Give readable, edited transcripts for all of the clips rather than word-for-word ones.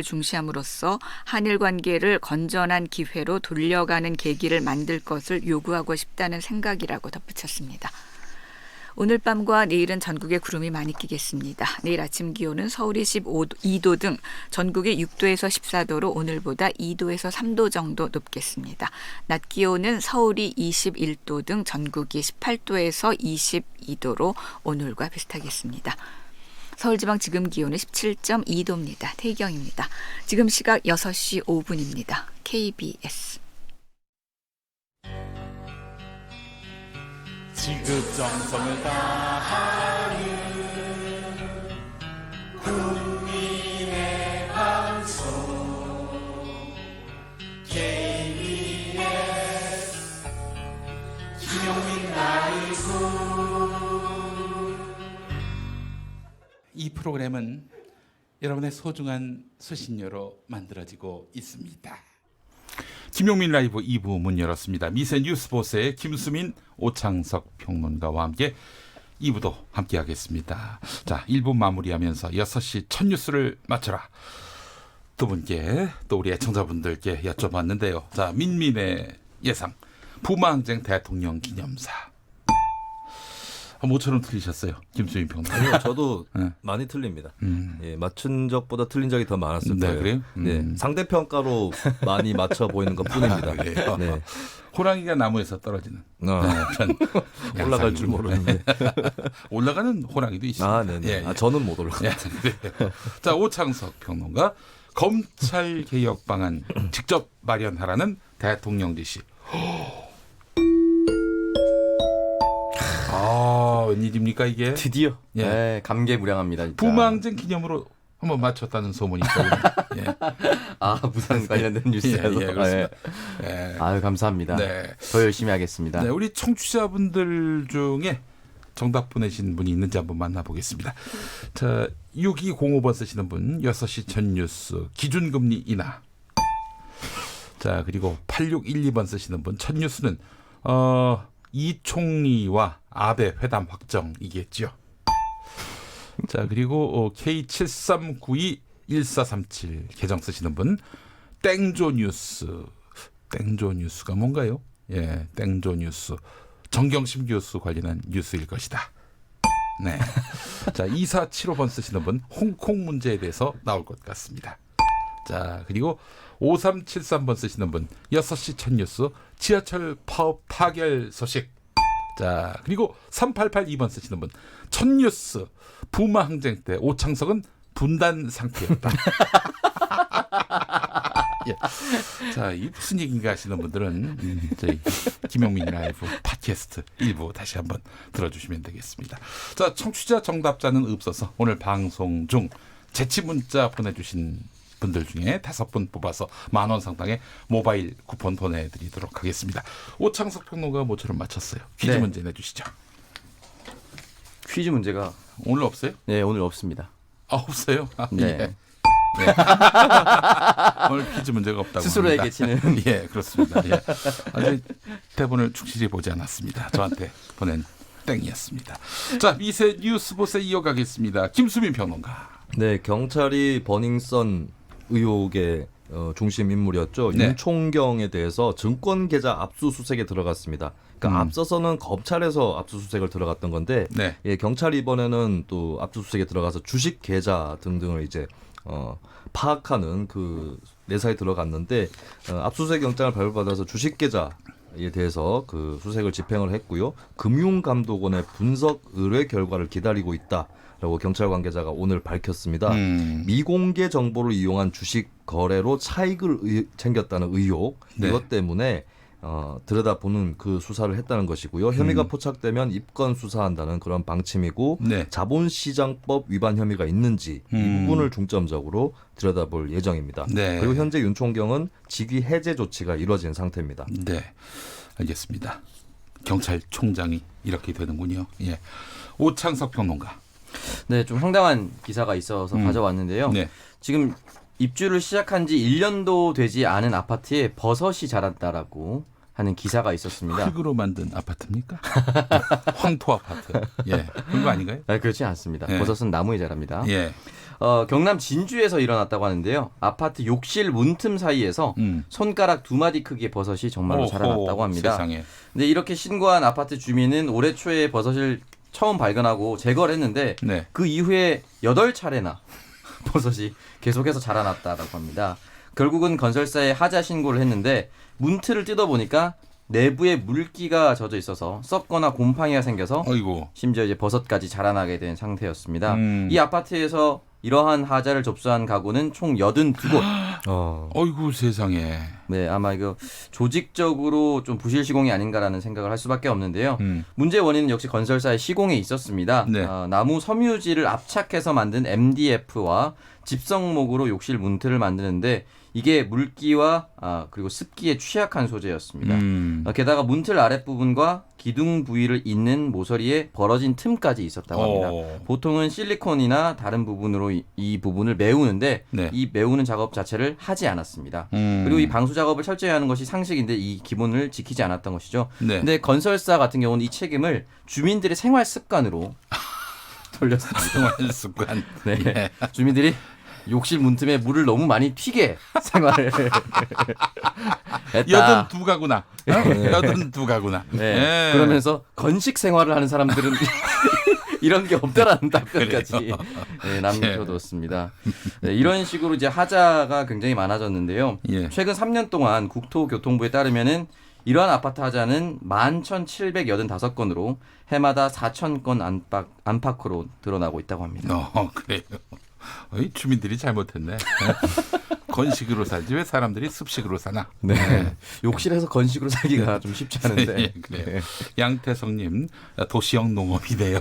중시함으로써 한일 관계를 건전한 기회로 돌려가는 계기를 만들 것을 요구하고 싶다는 생각이라고 덧붙였습니다. 오늘 밤과 내일은 전국에 구름이 많이 끼겠습니다. 내일 아침 기온은 서울이 12도 등 전국이 6도에서 14도로 오늘보다 2도에서 3도 정도 높겠습니다. 낮 기온은 서울이 21도 등 전국이 18도에서 22도로 오늘과 비슷하겠습니다. 서울지방 지금 기온은 17.2도입니다. 태경입니다. 지금 시각 6시 5분입니다. KBS 지극정성을 다하는 국민의 방송 KBS 김용민 라이브. 이 프로그램은 여러분의 소중한 수신료로 만들어지고 있습니다. 김용민 라이브 2부 문 열었습니다. 미세 뉴스보스의 김수민, 오창석 평론가와 함께 2부도 함께 하겠습니다. 자, 1부 마무리하면서 6시 첫 뉴스를 맞춰라. 두 분께 또 우리 애청자분들께 여쭤봤는데요. 자, 민민의 예상. 부마항쟁 대통령 기념사. 모처럼 틀리셨어요, 김수민 평론가. 아니요, 저도 네. 많이 틀립니다. 예, 맞춘 적보다 틀린 적이 더 많았을 거예요. 그래요? 네, 상대평가로 많이 맞춰 보이는 것뿐입니다. 그래요? 네. 호랑이가 나무에서 떨어지는 그런 올라갈 줄 모르는데. 올라가는 호랑이도 있습니다. 아, 네네. 예, 예. 저는 못 올라가. 예, 그래요. 자, 오창석 평론가, 검찰 개혁 방안 직접 마련하라는 대통령 지시. 아, 웬일입니까 이게? 드디어 예. 네, 감개무량합니다. 진짜. 부마항쟁 기념으로 한번 맞췄다는 소문이 있거든요. 예. 아 부산 관련된 뉴스에서. 예, 그렇습니다. 예. 아유 감사합니다. 네. 더 열심히 하겠습니다. 네, 우리 청취자분들 중에 정답 보내신 분이 있는지 한번 만나보겠습니다. 자, 6205번 쓰시는 분, 6시 전 뉴스 기준금리 인하. 자, 그리고 8612번 쓰시는 분, 첫 뉴스는 이 총리와 아베 회담 확정이겠죠. 자, 그리고 K73921437 계정 쓰시는 분, 땡조 뉴스. 땡조 뉴스가 뭔가요? 예, 땡조 뉴스. 정경심 교수 관련한 뉴스일 것이다. 네. 자, 2475번 쓰시는 분, 홍콩 문제에 대해서 나올 것 같습니다. 자, 그리고 5373번 쓰시는 분, 6시 첫 뉴스, 지하철 파업 타결 소식. 자, 그리고 3882번 쓰시는 분, 첫 뉴스, 부마 항쟁 때 오창석은 분단 상태였다. 예. 자, 이 무슨 얘기인가 하시는 분들은 저희 김용민 라이브 팟캐스트 일부 다시 한번 들어주시면 되겠습니다. 자, 청취자 정답자는 없어서 오늘 방송 중 재치 문자 보내주신 분들 중에 5분 뽑아서 10,000원 상당의 모바일 쿠폰 보내드리도록 하겠습니다. 오창석 평론가가 모처럼 맞췄어요. 퀴즈 네. 문제 내주시죠. 퀴즈 문제가 오늘 없어요? 네 오늘 없습니다. 아, 없어요? 아, 네. 예. 네. 오늘 퀴즈 문제가 없다고 스스로에게 합니다. 치는. 예, 그렇습니다. 예. 아직 대본을 충실히 보지 않았습니다. 저한테 보낸 땡이었습니다. 자, 미세 뉴스보세 이어가겠습니다. 김수민 평론가. 네, 경찰이 버닝썬 의혹의 중심 인물이었죠. 네. 윤총경에 대해서 증권 계좌 압수수색에 들어갔습니다. 그러니까 앞서서는 검찰에서 압수수색을 들어갔던 건데, 네. 예, 경찰이 이번에는 또 압수수색에 들어가서 주식 계좌 등등을 이제 파악하는 그 내사에 들어갔는데, 압수수색 영장을 발부받아서 주식 계좌에 대해서 그 수색을 집행을 했고요. 금융감독원의 분석 의뢰 결과를 기다리고 있다라고 경찰 관계자가 오늘 밝혔습니다. 미공개 정보를 이용한 주식 거래로 차익을 챙겼다는 의혹, 네. 이것 때문에 들여다보는 그 수사를 했다는 것이고요. 혐의가 포착되면 입건 수사한다는 그런 방침이고, 네. 자본시장법 위반 혐의가 있는지 이 부분을 중점적으로 들여다볼 예정입니다. 네. 그리고 현재 윤 총경은 직위 해제 조치가 이루어진 상태입니다. 네, 알겠습니다. 경찰총장이 이렇게 되는군요. 예. 오창석 평론가. 네, 좀 황당한 기사가 있어서 가져왔는데요. 네. 지금 입주를 시작한 지 1년도 되지 않은 아파트에 버섯이 자랐다라고 하는 기사가 있었습니다. 흙으로 만든 아파트입니까? 황토 아파트. 예, 그런 거 아닌가요? 그렇지 않습니다. 예. 버섯은 나무에 자랍니다. 예. 경남 진주에서 일어났다고 하는데요. 아파트 욕실 문틈 사이에서 손가락 2마디 크기의 버섯이 정말로 오호, 자라났다고 합니다. 세상에. 근데 이렇게 신고한 아파트 주민은 올해 초에 버섯을 처음 발견하고 제거를 했는데 네. 그 이후에 8차례나 버섯이 계속해서 자라났다고 합니다. 결국은 건설사에 하자 신고를 했는데 문틀을 뜯어보니까 내부에 물기가 젖어 있어서 썩거나 곰팡이가 생겨서 어이고. 심지어 이제 버섯까지 자라나게 된 상태였습니다. 음. 이 아파트에서 이러한 하자를 접수한 가구는 총 82곳. 어이구 세상에. 네, 아마 이거 조직적으로 좀 부실 시공이 아닌가라는 생각을 할 수밖에 없는데요. 문제 원인은 역시 건설사의 시공에 있었습니다. 네. 나무 섬유질을 압착해서 만든 MDF와 집성목으로 욕실 문틀을 만드는데 이게 물기와 그리고 습기에 취약한 소재였습니다. 게다가 문틀 아랫부분과 기둥 부위를 잇는 모서리에 벌어진 틈까지 있었다고 합니다. 보통은 실리콘이나 다른 부분으로 이 부분을 메우는데 네. 이 메우는 작업 자체를 하지 않았습니다. 그리고 이 방수 작업을 철저히 하는 것이 상식인데 이 기본을 지키지 않았던 것이죠. 네. 근데 건설사 같은 경우는 이 책임을 주민들의 생활 습관으로 돌렸습니다. 생활 습관. 네. 예. 주민들이 욕실 문틈에 물을 너무 많이 튀게 생활을 했다. 82가구나. 82가구나. 네. 예. 그러면서 건식 생활을 하는 사람들은 이런 게 없다라는 답변까지 네, 남겨뒀습니다. 네, 이런 식으로 이제 하자가 굉장히 많아졌는데요. 예. 최근 3년 동안 국토교통부에 따르면은 이러한 아파트 하자는 11,785건으로 해마다 4,000건 안팎으로 드러나고 있다고 합니다. 그래요. 어이, 주민들이 잘못했네. 건식으로 살지 왜 사람들이 습식으로 사나? 네. 욕실에서 건식으로 살기가 좀 쉽지 않은데. 예, 그래요. 양태성님 도시형 농업이네요.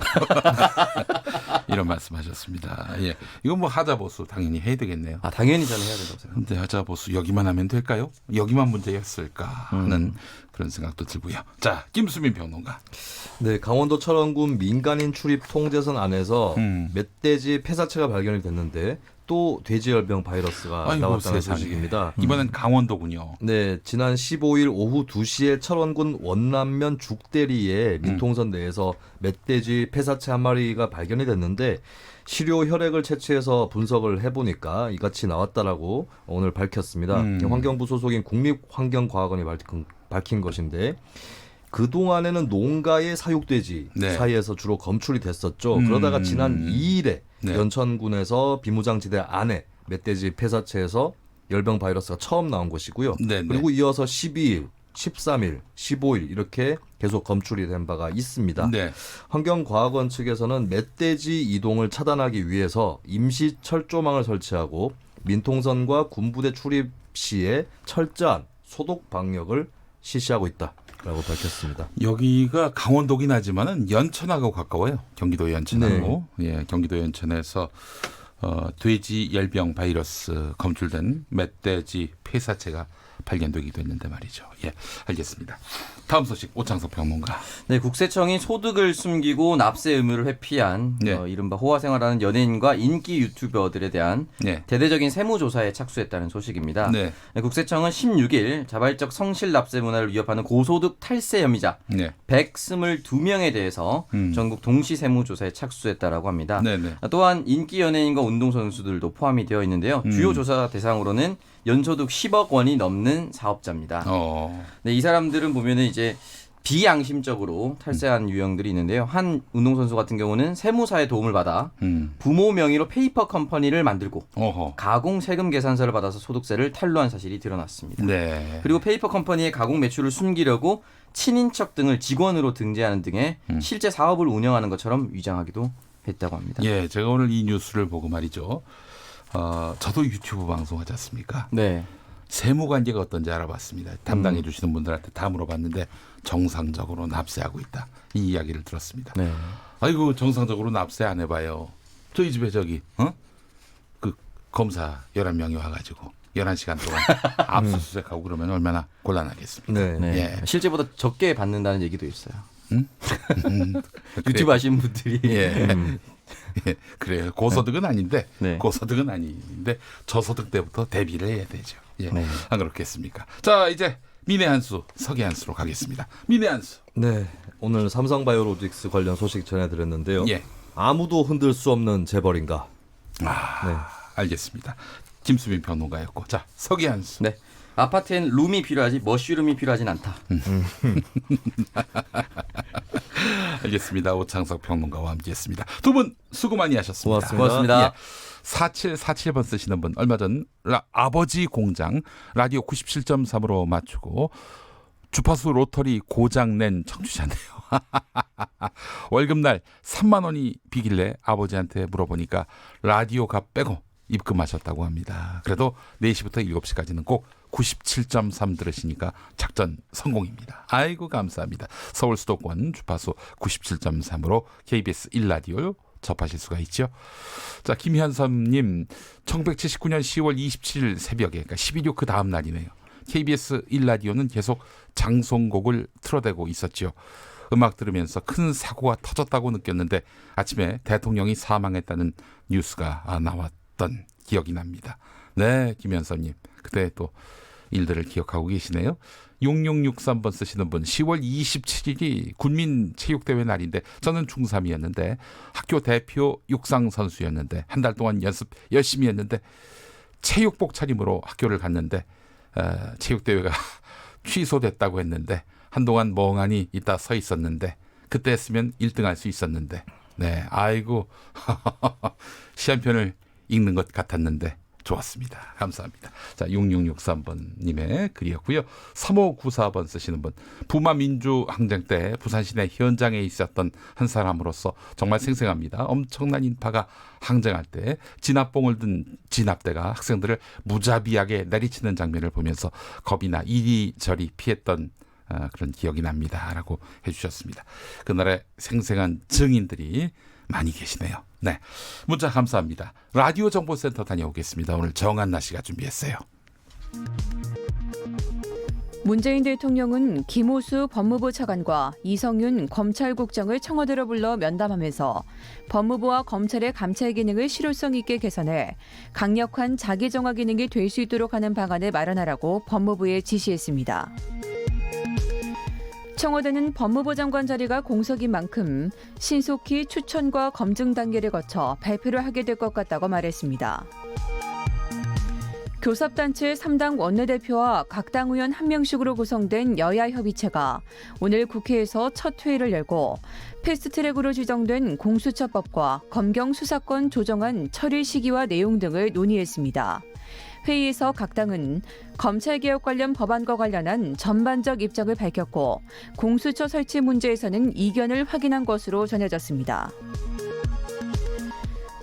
이런 말씀하셨습니다. 예, 이건 뭐 하자보수 당연히 해야 되겠네요. 당연히 저는 해야 된다고 생각합니다. 근데 하자보수 여기만 하면 될까요? 여기만 문제였을까 하는 그런 생각도 들고요. 자, 김수민 평론가. 네, 강원도 철원군 민간인 출입 통제선 안에서 멧돼지 폐사체가 발견이 됐는데 또 돼지열병 바이러스가 아이고, 나왔다는 세상에. 소식입니다. 이번엔 강원도군요. 네, 지난 15일 오후 2시에 철원군 원남면 죽대리에 민통선 내에서 멧돼지 폐사체 한 마리가 발견이 됐는데 시료 혈액을 채취해서 분석을 해보니까 이같이 나왔다라고 오늘 밝혔습니다. 환경부 소속인 국립환경과학원이 밝힌 것인데 그동안에는 농가의 사육돼지 네. 사이에서 주로 검출이 됐었죠. 그러다가 지난 2일에 네. 연천군에서 비무장지대 안에 멧돼지 폐사체에서 열병 바이러스가 처음 나온 것이고요. 네, 네. 그리고 이어서 12일, 13일, 15일 이렇게 계속 검출이 된 바가 있습니다. 네. 환경과학원 측에서는 멧돼지 이동을 차단하기 위해서 임시 철조망을 설치하고 민통선과 군부대 출입 시에 철저한 소독 방역을 실시하고 있다라고 밝혔습니다. 여기가 강원도긴 하지만은 연천하고 가까워요. 경기도 연천하고. 예, 경기도 연천에서 돼지 열병 바이러스 검출된 멧돼지 폐사체가 발견되기도 했는데 말이죠. 예, 알겠습니다. 다음 소식 오창석 평론가. 네, 국세청이 소득을 숨기고 납세 의무를 회피한 네. 이른바 호화생활하는 연예인과 인기 유튜버들에 대한 네. 대대적인 세무조사에 착수했다는 소식입니다. 네. 국세청은 16일 자발적 성실 납세 문화를 위협하는 고소득 탈세 혐의자 네. 122명에 대해서 전국 동시 세무조사에 착수했다라고 합니다. 네, 네. 또한 인기 연예인과 운동선수들도 포함이 되어 있는데요. 주요 조사 대상으로는 연소득 10억 원이 넘는 사업자입니다. 네, 이 사람들은 보면은 이제 비양심적으로 탈세한 유형들이 있는데요. 한 운동선수 같은 경우는 세무사의 도움을 받아 부모 명의로 페이퍼 컴퍼니를 만들고 가공 세금 계산서를 받아서 소득세를 탈루한 사실이 드러났습니다. 네. 그리고 페이퍼 컴퍼니의 가공 매출을 숨기려고 친인척 등을 직원으로 등재하는 등의 실제 사업을 운영하는 것처럼 위장하기도 했다고 합니다. 예, 제가 오늘 이 뉴스를 보고 말이죠. 저도 유튜브 방송하지 않습니까? 네. 세무 관계가 어떤지 알아봤습니다. 담당해 주시는 분들한테 다 물어봤는데 정상적으로 납세하고 있다. 이 이야기를 들었습니다. 네. 아이고 정상적으로 납세 안 해봐요. 저희 집에 그 검사 11명이 와가지고 11시간 동안 압수수색하고 그러면 얼마나 곤란하겠습니까? 네. 네. 예. 실제보다 적게 받는다는 얘기도 있어요. 유튜브 하시는 분들이 예. 예, 그래요. 고소득은 아닌데 네. 고소득은 아닌데 저소득 때부터 대비를 해야 되죠. 예. 네. 안 그렇겠습니까? 자, 이제 민의 한수, 석의 한수로 가겠습니다. 민의 한수. 네, 오늘 삼성바이오로직스 관련 소식 전해드렸는데요. 예. 아무도 흔들 수 없는 재벌인가. 알겠습니다. 김수빈 평론가였고, 자 석의 한수. 네. 아파트엔 룸이 필요하지 머쉬룸이 필요하진 않다. 알겠습니다. 오창석 평론가와 함께했습니다. 두 분 수고 많이 하셨습니다. 고맙습니다. 4747번 쓰시는 분 얼마 전 아버지 공장 라디오 97.3으로 맞추고 주파수 로터리 고장 낸 청취자네요. 월급날 3만 원이 비길래 아버지한테 물어보니까 라디오 값 빼고 입금하셨다고 합니다. 그래도 4시부터 7시까지는 꼭 97.3 들으시니까 작전 성공입니다. 아이고 감사합니다. 서울 수도권 주파수 97.3으로 KBS 1라디오 접하실 수가 있죠. 자, 김현섭님 1979년 10월 27일 새벽에 그러니까 11.6 그 다음 날이네요. KBS 1라디오는 계속 장송곡을 틀어대고 있었죠. 음악 들으면서 큰 사고가 터졌다고 느꼈는데 아침에 대통령이 사망했다는 뉴스가 나왔던 기억이 납니다. 네, 김현섭님. 그때 또 일들을 기억하고 계시네요. 6663번 쓰시는 분 10월 27일이 군민체육대회 날인데 저는 중3이었는데 학교 대표 육상 선수였는데 한 달 동안 연습 열심히 했는데 체육복 차림으로 학교를 갔는데 체육대회가 취소됐다고 했는데 한동안 멍하니 있다 서 있었는데 그때 했으면 1등 할 수 있었는데 네, 아이고 시한편을 읽는 것 같았는데 좋았습니다. 감사합니다. 자, 6663번님의 글이었고요. 3594번 쓰시는 분. 부마 민주항쟁 때 부산 시내 현장에 있었던 한 사람으로서 정말 생생합니다. 엄청난 인파가 항쟁할 때 진압봉을 든 진압대가 학생들을 무자비하게 내리치는 장면을 보면서 겁이나 이리저리 피했던 그런 기억이 납니다. 라고 해주셨습니다. 그날의 생생한 증인들이 많이 계시네요. 네, 문자 감사합니다. 라디오 정보센터 다녀오겠습니다. 오늘 정한나 씨가 준비했어요. 문재인 대통령은 김호수 법무부 차관과 이성윤 검찰국장을 청와대로 불러 면담하면서 법무부와 검찰의 감찰 기능을 실효성 있게 개선해 강력한 자기정화 기능이 될 수 있도록 하는 방안을 마련하라고 법무부에 지시했습니다. 청와대는 법무부 장관 자리가 공석인 만큼 신속히 추천과 검증 단계를 거쳐 발표를 하게 될 것 같다고 말했습니다. 교섭단체 3당 원내대표와 각 당 의원 1명씩으로 구성된 여야협의체가 오늘 국회에서 첫 회의를 열고 패스트트랙으로 지정된 공수처법과 검경수사권 조정안 처리 시기와 내용 등을 논의했습니다. 회의에서 각 당은 검찰개혁 관련 법안과 관련한 전반적 입장을 밝혔고 공수처 설치 문제에서는 이견을 확인한 것으로 전해졌습니다.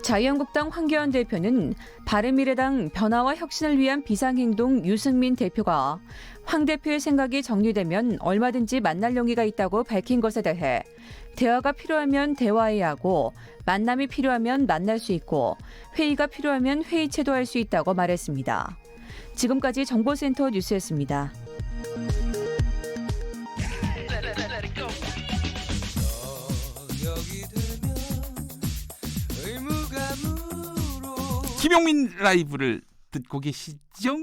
자유한국당 황교안 대표는 바른미래당 변화와 혁신을 위한 비상행동 유승민 대표가 황 대표의 생각이 정리되면 얼마든지 만날 용의가 있다고 밝힌 것에 대해 대화가 필요하면 대화해야 하고 만남이 필요하면 만날 수 있고 회의가 필요하면 회의체도 할 수 있다고 말했습니다. 지금까지 정보센터 뉴스였습니다. 김용민 라이브를 듣고 계시죠?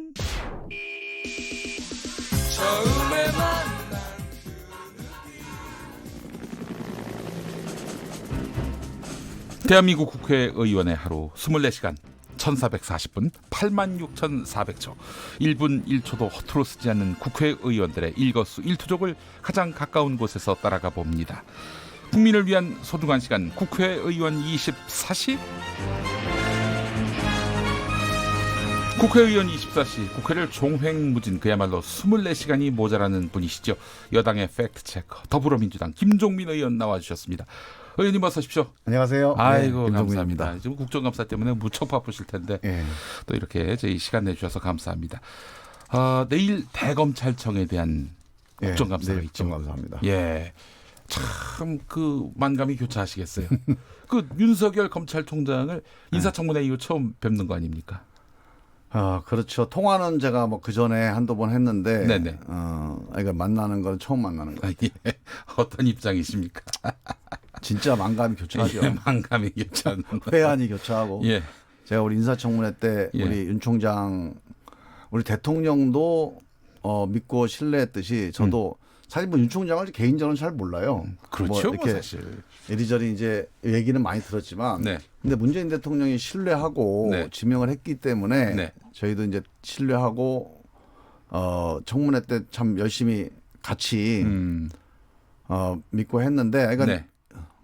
대한민국 국회의원의 하루 24시간 1440분 86,400초 1분 1초도 허투루 쓰지 않는 국회의원들의 일거수일투족을 가장 가까운 곳에서 따라가 봅니다. 국민을 위한 소중한 시간 국회의원 24시 국회의원 24시 국회를 종횡무진 그야말로 24시간이 모자라는 분이시죠. 여당의 팩트체커 더불어민주당 김종민 의원 나와주셨습니다. 의원님 어서 오십시오. 안녕하세요. 아이고 네, 감사합니다. 지금 국정감사 때문에 무척 바쁘실 텐데 또 이렇게 저희 시간 내주셔서 감사합니다. 내일 대검찰청에 대한 국정감사가 있죠. 국정감사입니다. 예, 참 그 만감이 교차하시겠어요. 그 윤석열 검찰총장을 인사청문회 이후 처음 뵙는 거 아닙니까? 그렇죠. 통화는 제가 뭐 그 전에 한두 번 했는데, 네네. 그러니까 만나는 건 처음 만나는 거예요. 예. 어떤 입장이십니까? 진짜 만감이 교차하죠. 예, 만감이 교차하는. 회한이 교차하고. 예. 제가 우리 인사청문회 때 예. 우리 윤 총장, 우리 대통령도 믿고 신뢰했듯이 저도 사실 뭐 윤 총장을 개인적으로 잘 몰라요. 그렇죠. 뭐 뭐 이렇게 사실. 이리저리 이제 얘기는 많이 들었지만, 네. 근데 문재인 대통령이 신뢰하고 네. 지명을 했기 때문에 네. 저희도 이제 신뢰하고 청문회 때 참 열심히 같이 믿고 했는데, 그러니까 네.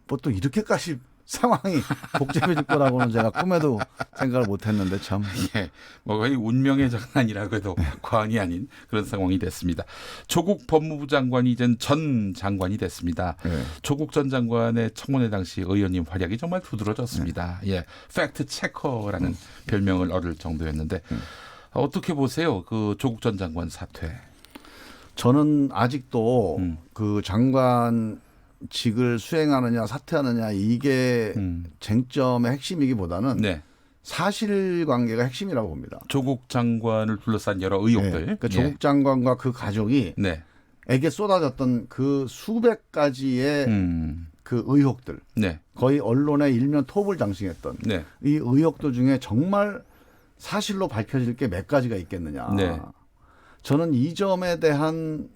뭐 또 이렇게까지 상황이 복잡해질 거라고는 제가 꿈에도 생각을 못했는데 참. 예, 뭐 거의 운명의 장난이라고 해도 과언이 아닌 그런 상황이 됐습니다. 조국 법무부 장관이 이젠 전 장관이 됐습니다. 네. 조국 전 장관의 청문회 당시 의원님 활약이 정말 두드러졌습니다. 예, 팩트 체커라는 별명을 얻을 정도였는데 어떻게 보세요? 그 조국 전 장관 사퇴. 저는 아직도 그 장관직을 수행하느냐 사퇴하느냐 이게 쟁점의 핵심이기보다는 네. 사실관계가 핵심이라고 봅니다. 조국 장관을 둘러싼 여러 의혹들. 네. 그러니까 예. 조국 장관과 그 가족이 네. 에게 쏟아졌던 그 수백 가지의 그 의혹들, 네. 거의 언론의 일면 톱을 장식했던 네. 이 의혹들 중에 정말 사실로 밝혀질 게 몇 가지가 있겠느냐. 네. 저는 이 점에 대한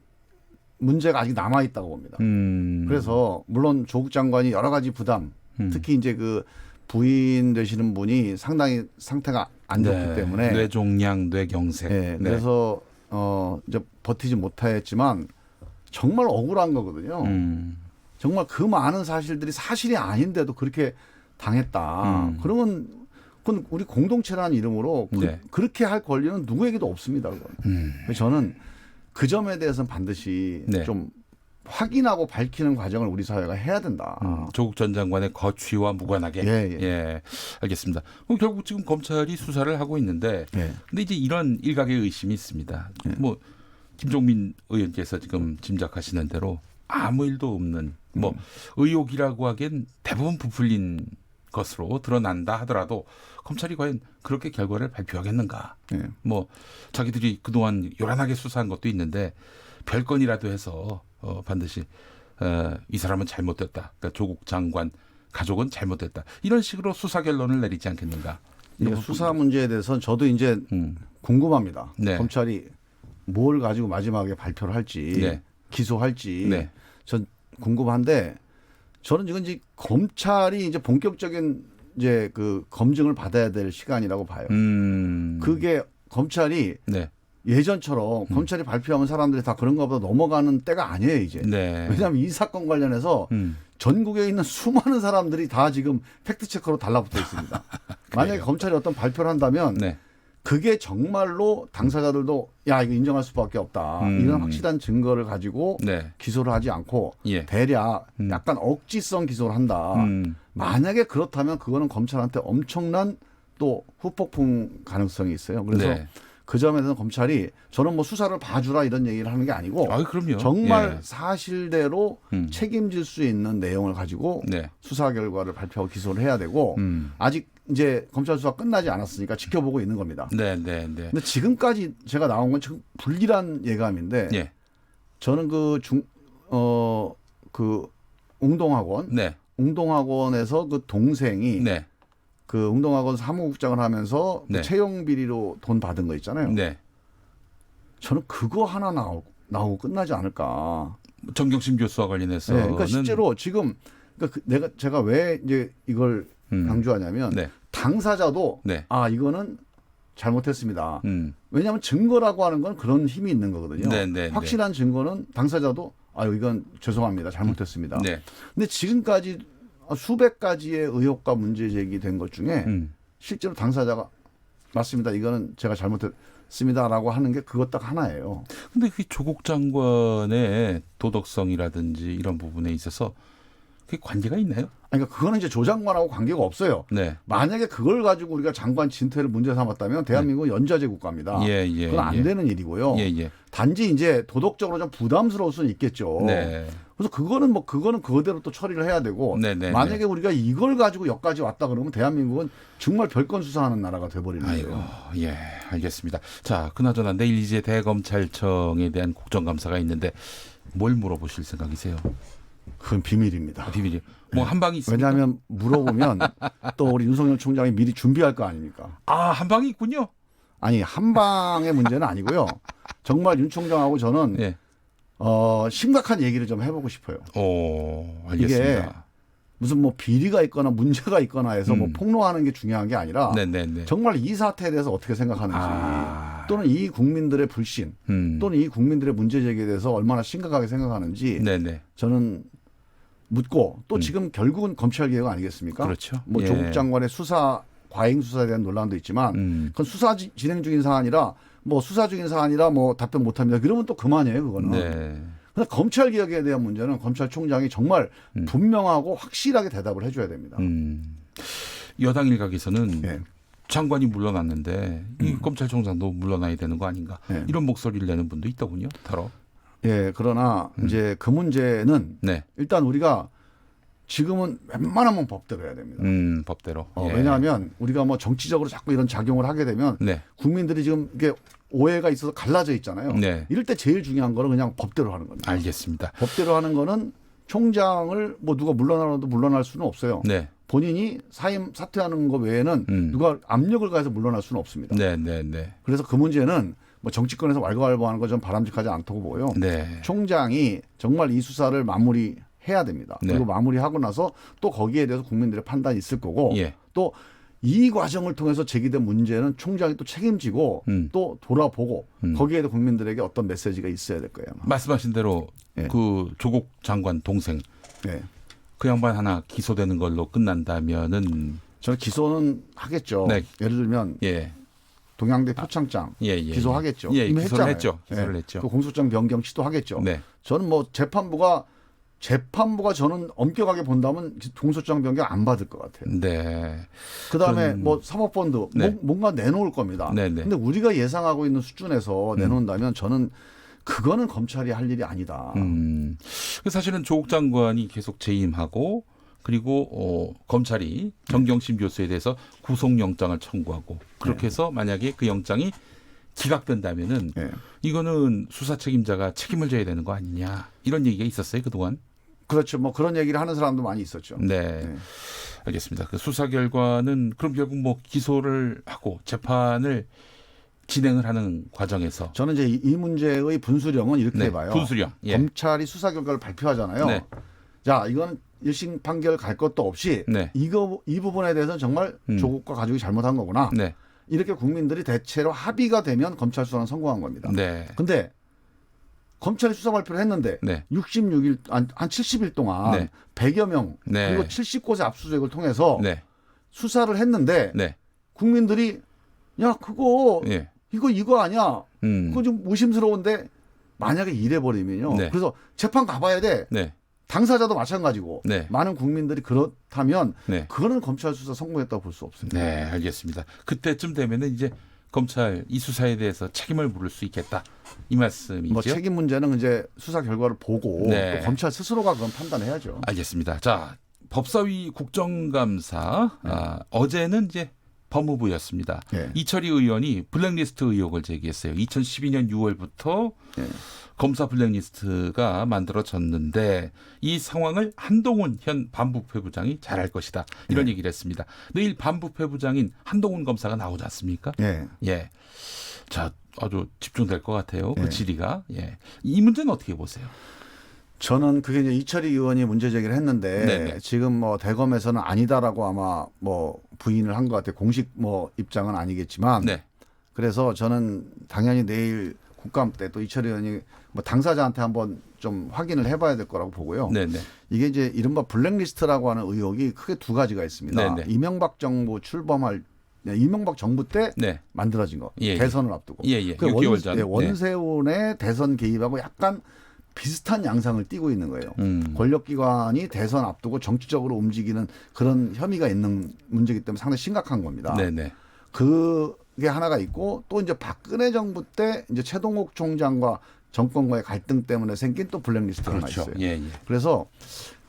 문제가 아직 남아 있다고 봅니다. 그래서 물론 조국 장관이 여러 가지 부담, 특히 이제 그 부인 되시는 분이 상당히 상태가 안 좋기 네. 때문에 뇌종양, 뇌경색. 네. 그래서 이제 버티지 못했지만 정말 억울한 거거든요. 정말 그 많은 사실들이 사실이 아닌데도 그렇게 당했다. 그러면 그건 우리 공동체라는 이름으로 네. 그렇게 할 권리는 누구에게도 없습니다. 그래서 저는 그 점에 대해서는 반드시 네. 좀 확인하고 밝히는 과정을 우리 사회가 해야 된다. 조국 전 장관의 거취와 무관하게. 예. 알겠습니다. 그럼 결국 지금 검찰이 수사를 하고 있는데, 예. 근데 이제 이런 일각의 의심이 있습니다. 뭐 김종민 의원께서 지금 짐작하시는 대로 아무 일도 없는 뭐 의혹이라고 하기엔 대부분 부풀린 것으로 드러난다 하더라도 검찰이 과연 그렇게 결과를 발표하겠는가? 예. 뭐 자기들이 그동안 요란하게 수사한 것도 있는데 별건이라도 해서 반드시 이 사람은 잘못됐다. 그러니까 조국 장관 가족은 잘못됐다. 이런 식으로 수사 결론을 내리지 않겠는가? 이게 수사 문제에 대해서는 저도 이제 궁금합니다. 네. 검찰이 뭘 가지고 마지막에 발표를 할지 네. 기소할지 네. 전 궁금한데 저는 지금 이제 검찰이 이제 본격적인 이제 그 검증을 받아야 될 시간이라고 봐요. 그게 검찰이 네. 예전처럼 검찰이 발표하면 사람들이 다 그런 것보다 넘어가는 때가 아니에요 이제. 네. 왜냐하면 이 사건 관련해서 전국에 있는 수많은 사람들이 다 지금 팩트체커로 달라붙어 있습니다. 만약에 검찰이 어떤 발표를 한다면 네. 그게 정말로 당사자들도 야 이거 인정할 수밖에 없다. 이런 확실한 증거를 가지고 네. 기소를 하지 않고 예. 대략 약간 억지성 기소를 한다. 만약에 그렇다면 그거는 검찰한테 엄청난 또 후폭풍 가능성이 있어요. 그래서 네. 그 점에 대해서 검찰이 저는 뭐 수사를 봐주라 이런 얘기를 하는 게 아니고 그럼요. 정말 예. 사실대로 책임질 수 있는 내용을 가지고 네. 수사 결과를 발표하고 기소를 해야 되고 아직 이제 검찰 수사 끝나지 않았으니까 지켜보고 있는 겁니다. 네, 네, 네. 근데 지금까지 제가 나온 건 지금 불길한 예감인데 예. 저는 그 웅동학원 네. 웅동학원에서 그 동생이 네. 그 웅동학원 사무국장을 하면서 네. 그 채용 비리로 돈 받은 거 있잖아요. 네. 저는 그거 하나 나오고 끝나지 않을까. 정경심 교수와 관련해서는 네, 그러니까 실제로 지금 그러니까 제가 왜 이제 이걸 강조하냐면 네. 당사자도 네. 이거는 잘못했습니다. 왜냐하면 증거라고 하는 건 그런 힘이 있는 거거든요. 네, 네, 확실한 증거는 당사자도 이건 죄송합니다. 잘못했습니다. 네. 근데 지금까지 수백 가지의 의혹과 문제 제기된 것 중에 실제로 당사자가 맞습니다. 이거는 제가 잘못했습니다라고 하는 게 그것 딱 하나예요. 근데 그 조국 장관의 도덕성이라든지 이런 부분에 있어서 그게 관계가 있나요? 그러니까 그거는 이제 조 장관하고 관계가 없어요. 네. 만약에 그걸 가지고 우리가 장관 진퇴를 문제 삼았다면 대한민국은 연좌제 국가입니다. 예, 그건 안 되는 일이고요. 예. 단지 이제 도덕적으로 좀 부담스러울 수는 있겠죠. 네. 그래서 그거는 그거대로 또 처리를 해야 되고 네. 만약에 우리가 이걸 가지고 여기까지 왔다 그러면 대한민국은 정말 별건 수사하는 나라가 돼버리는 거예요. 예, 알겠습니다. 자, 그나저나 내일 이제 대검찰청에 대한 국정감사가 있는데 뭘 물어보실 생각이세요? 그건 비밀입니다. 비밀이. 뭐 한 방이 있습니까? 왜냐하면 물어보면 또 우리 윤석열 총장이 미리 준비할 거 아닙니까? 한 방이 있군요. 아니 한 방의 문제는 아니고요. 정말 윤 총장하고 저는 예. 심각한 얘기를 좀 해보고 싶어요. 알겠습니다. 이게 무슨 뭐 비리가 있거나 문제가 있거나 해서 뭐 폭로하는 게 중요한 게 아니라 네네네. 정말 이 사태에 대해서 어떻게 생각하는지 또는 이 국민들의 불신 또는 이 국민들의 문제 제기에 대해서 얼마나 심각하게 생각하는지 네네. 저는 묻고 또 지금 결국은 검찰 개혁 아니겠습니까? 그렇죠. 뭐 예. 조국 장관의 과잉 수사에 대한 논란도 있지만 그건 수사 진행 중인 사안이라 뭐 수사 중인 사안이라 뭐 답변 못합니다. 그러면 또 그만이에요, 그거는. 네. 근데 검찰 개혁에 대한 문제는 검찰총장이 정말 분명하고 확실하게 대답을 해줘야 됩니다. 여당 일각에서는 예. 장관이 물러났는데 이 검찰총장도 물러나야 되는 거 아닌가 예. 이런 목소리를 내는 분도 있더군요. 더러. 예, 그러나 이제 그 문제는 네. 일단 우리가 지금은 웬만하면 법대로 해야 됩니다. 법대로. 왜냐하면 우리가 뭐 정치적으로 자꾸 이런 작용을 하게 되면 네. 국민들이 지금 이게 오해가 있어서 갈라져 있잖아요. 네. 이럴 때 제일 중요한 거는 그냥 법대로 하는 겁니다. 알겠습니다. 법대로 하는 거는 총장을 뭐 누가 물러나도 물러날 수는 없어요. 네. 본인이 사퇴하는 거 외에는 누가 압력을 가해서 물러날 수는 없습니다. 네. 그래서 그 문제는 뭐 정치권에서 왈가왈부하는 거 좀 바람직하지 않다고 보고요. 네. 총장이 정말 이 수사를 마무리해야 됩니다. 네. 그리고 마무리하고 나서 또 거기에 대해서 국민들의 판단이 있을 거고 예. 또 이 과정을 통해서 제기된 문제는 총장이 또 책임지고 또 돌아보고 거기에 대해 국민들에게 어떤 메시지가 있어야 될 거예요. 아마. 말씀하신 대로 예. 그 조국 장관 동생 네. 그 양반 하나 기소되는 걸로 끝난다면은 저는 기소는 하겠죠. 네. 예를 들면 예. 동양대 표창장 기소하겠죠. 예, 이미 기소를 했잖아요. 했죠. 기소를 했죠. 그 공소장 변경 시도하겠죠. 네. 저는 뭐 재판부가 저는 엄격하게 본다면 공소장 변경 안 받을 것 같아요. 네. 그다음에 뭐 사모펀드 네. 뭔가 내놓을 겁니다. 네네. 근데 우리가 예상하고 있는 수준에서 내놓는다면 저는 그거는 검찰이 할 일이 아니다. 사실은 조국 장관이 계속 재임하고 그리고 검찰이 정경심 교수에 대해서 구속영장을 청구하고 그렇게 해서 만약에 그 영장이 기각된다면은 네. 이거는 수사 책임자가 책임을 져야 되는 거 아니냐 이런 얘기가 있었어요 그동안. 그렇죠. 뭐 그런 얘기를 하는 사람도 많이 있었죠. 네. 알겠습니다. 그 수사 결과는 그럼 결국 뭐 기소를 하고 재판을 진행을 하는 과정에서 저는 이제 이 문제의 분수령은 이렇게 네, 봐요. 분수령. 예. 검찰이 수사 결과를 발표하잖아요. 네. 자, 이건 1심 판결 갈 것도 없이 네. 이 부분에 대해서는 정말 조국과 가족이 잘못한 거구나. 네. 이렇게 국민들이 대체로 합의가 되면 검찰 수사는 성공한 겁니다. 네. 근데 검찰이 수사 발표를 했는데 네. 66일 한 70일 동안 네. 100여 명 네. 그리고 70곳의 압수수색을 통해서 네. 수사를 했는데 네. 국민들이 야 그거 예. 이거 아니야. 음. 그거 좀 의심스러운데 만약에 이래 버리면요. 네. 그래서 재판 가봐야 돼. 네. 당사자도 마찬가지고 네. 많은 국민들이 그렇다면 네. 그거는 검찰 수사 성공했다고 볼 수 없습니다. 네, 알겠습니다. 그때쯤 되면은 이제 검찰 이 수사에 대해서 책임을 물을 수 있겠다 이 말씀이죠. 뭐 책임 문제는 이제 수사 결과를 보고 네. 또 검찰 스스로가 그건 판단해야죠. 알겠습니다. 자, 법사위 국정감사 어제는 이제 법무부였습니다. 네. 이철희 의원이 블랙리스트 의혹을 제기했어요. 2012년 6월부터 검사 블랙리스트가 만들어졌는데 이 상황을 한동훈 현 반부패부장이 잘할 것이다. 이런 얘기를 했습니다. 내일 반부패부장인 한동훈 검사가 나오지 않습니까? 예. 예. 자, 아주 집중될 것 같아요. 그 네. 질의가. 예. 이 문제는 어떻게 보세요? 저는 그게 이제 이철희 의원이 문제 제기를 했는데 네네. 지금 뭐 대검에서는 아니다라고 아마 뭐 부인을 한 것 같아요. 공식 뭐 입장은 아니겠지만 네. 그래서 저는 당연히 내일 국감 때 또 이철희 의원이 뭐 당사자한테 한번 좀 확인을 해봐야 될 거라고 보고요. 네네. 이게 이제 이른바 블랙리스트라고 하는 의혹이 크게 두 가지가 있습니다. 네네. 이명박 정부 이명박 정부 때 네. 만들어진 거. 예, 예. 대선을 앞두고. 예, 예. 그 6개월 전. 원세훈의 대선 개입하고 약간 비슷한 양상을 띠고 있는 거예요. 권력기관이 대선 앞두고 정치적으로 움직이는 그런 혐의가 있는 문제이기 때문에 상당히 심각한 겁니다. 네네. 그게 하나가 있고 또 이제 박근혜 정부 때 이제 최동욱 총장과 정권과의 갈등 때문에 생긴 또 블랙리스트가 하나 그렇죠. 있어요. 예, 예. 그래서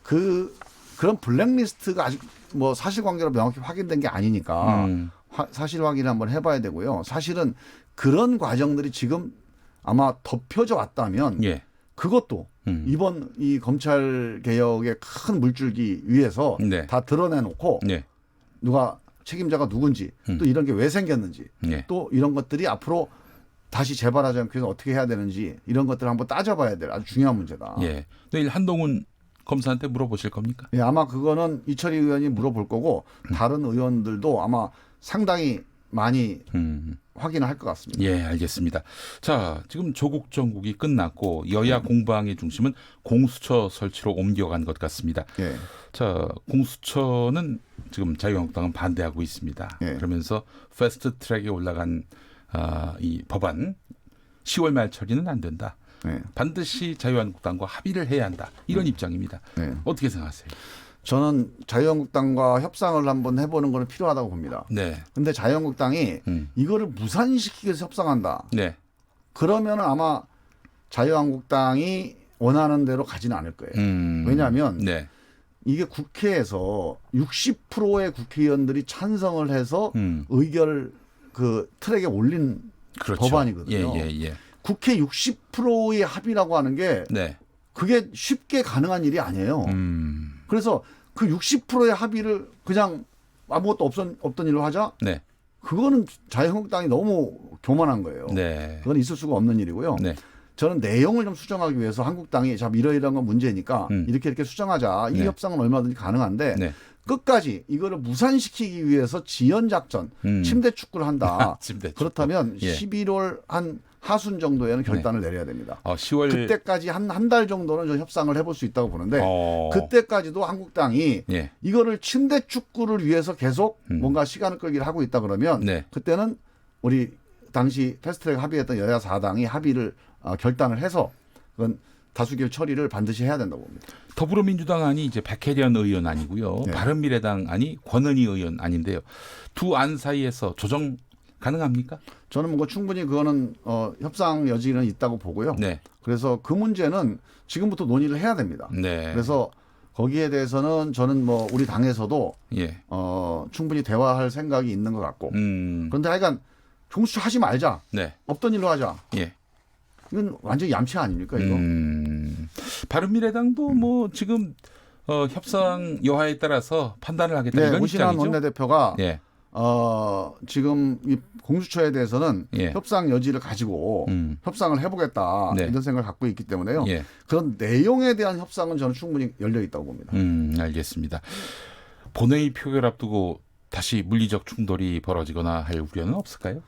그런 블랙리스트가 아직 뭐 사실관계로 명확히 확인된 게 아니니까 사실 확인을 한번 해봐야 되고요. 사실은 그런 과정들이 지금 아마 덮여져 왔다면 예. 그것도 이번 이 검찰 개혁의 큰 물줄기 위에서 네. 다 드러내놓고 네. 누가 책임자가 누군지 또 이런 게 왜 생겼는지 네. 또 이런 것들이 앞으로 다시 재발하지 않기 위해서 어떻게 해야 되는지 이런 것들을 한번 따져봐야 될 아주 중요한 문제다. 예. 내일 한동훈 검사한테 물어보실 겁니까? 예, 아마 그거는 이철희 의원이 물어볼 거고 다른 의원들도 아마 상당히 많이 확인을 할 것 같습니다. 예, 알겠습니다. 자, 지금 조국 정국이 끝났고 여야 공방의 중심은 공수처 설치로 옮겨간 것 같습니다. 예. 자, 공수처는 지금 자유한국당은 반대하고 있습니다. 예. 그러면서 패스트 트랙에 올라간 이 법안 10월 말 처리는 안 된다. 예. 반드시 자유한국당과 합의를 해야 한다. 이런 입장입니다. 예. 어떻게 생각하세요? 저는 자유한국당과 협상을 한번 해보는 것은 필요하다고 봅니다. 네. 근데 자유한국당이 이거를 무산시키기 위해서 협상한다. 네. 그러면 아마 자유한국당이 원하는 대로 가지는 않을 거예요. 왜냐하면 네. 이게 국회에서 60%의 국회의원들이 찬성을 해서 의결 그 트랙에 올린 그렇죠. 법안이거든요. 예. 국회 60%의 합의라고 하는 게 네. 그게 쉽게 가능한 일이 아니에요. 그래서 그 60%의 합의를 그냥 아무것도 없던 일로 하자? 네. 그거는 자유한국당이 너무 교만한 거예요. 네. 그건 있을 수가 없는 일이고요. 네. 저는 내용을 좀 수정하기 위해서 한국당이 자 이러이러한 건 문제니까 이렇게 수정하자. 이 네. 협상은 얼마든지 가능한데 네. 끝까지 이거를 무산시키기 위해서 지연 작전, 침대 축구를 한다. 침대 축구. 그렇다면 예. 11월 한 하순 정도에는 결단을 내려야 됩니다. 10월 그때까지 한 달 정도는 좀 협상을 해볼 수 있다고 보는데 그때까지도 한국당이 예. 이거를 침대 축구를 위해서 계속 뭔가 시간을 끌기를 하고 있다 그러면 네. 그때는 우리 당시 패스트트랙 합의했던 여야 4당이 합의를 결단을 해서 그건 다수결 처리를 반드시 해야 된다고 봅니다. 더불어민주당 안이 이제 백혜련 의원 아니고요. 네. 바른미래당 안이 권은희 의원 아닌데요. 두 안 사이에서 조정 가능합니까? 저는 뭐 충분히 그거는 협상 여지는 있다고 보고요. 네. 그래서 그 문제는 지금부터 논의를 해야 됩니다. 네. 그래서 거기에 대해서는 저는 뭐 우리 당에서도 예. 충분히 대화할 생각이 있는 것 같고 그런데 하여간 공수처 하지 말자. 네. 없던 일로 하자. 예. 이건 완전히 얌체 아닙니까 이거? 바른미래당도 뭐 지금 협상 여하에 따라서 판단을 하겠다 네, 이런 오신환 입장이죠. 원내대표가 예. 지금 이 공수처에 대해서는 예. 협상 여지를 가지고 협상을 해보겠다 네. 이런 생각을 갖고 있기 때문에요. 예. 그런 내용에 대한 협상은 저는 충분히 열려 있다고 봅니다. 알겠습니다. 본회의 표결 앞두고 다시 물리적 충돌이 벌어지거나 할 우려는 없을까요?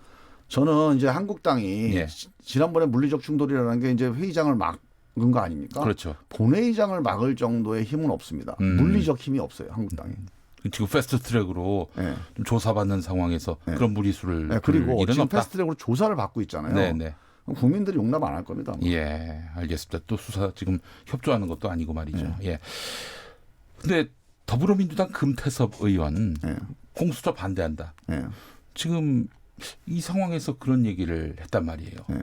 저는 이제 한국당이 예. 지난번에 물리적 충돌이라는 게 이제 회의장을 막은 거 아닙니까? 그렇죠. 본회의장을 막을 정도의 힘은 없습니다. 물리적 힘이 없어요, 한국당이. 지금 패스트 트랙으로 네. 좀 조사받는 상황에서 네. 그런 무리수를 네, 둘 그리고 일은 지금 없다. 패스트트랙으로 조사를 받고 있잖아요. 네네. 국민들이 용납 안 할 겁니다. 예, 알겠습니다. 또 수사 지금 협조하는 것도 아니고 말이죠. 예. 근데 더불어민주당 금태섭 의원 네. 공수처 반대한다. 네. 지금 이 상황에서 그런 얘기를 했단 말이에요. 네.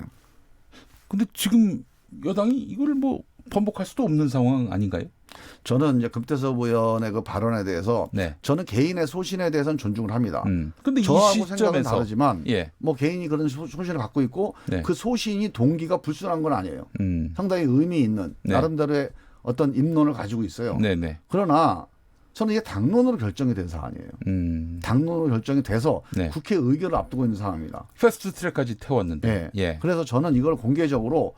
근데 지금 여당이 이걸 뭐 번복할 수도 없는 상황 아닌가요? 저는 이제 금태섭 의원의 그 발언에 대해서 네. 저는 개인의 소신에 대해서는 존중을 합니다. 근데 이 저하고 생각은 시점에서 다르지만 예. 뭐 개인이 그런 소신을 갖고 있고 네. 그 소신이 동기가 불순한 건 아니에요. 상당히 의미 있는 네. 나름대로의 어떤 입론을 가지고 있어요. 네네. 그러나 저는 이게 당론으로 결정이 된 사안이에요. 당론으로 결정이 돼서 네. 국회 의결을 앞두고 있는 상황입니다. 패스트 트랙까지 태웠는데. 네. 예. 그래서 저는 이걸 공개적으로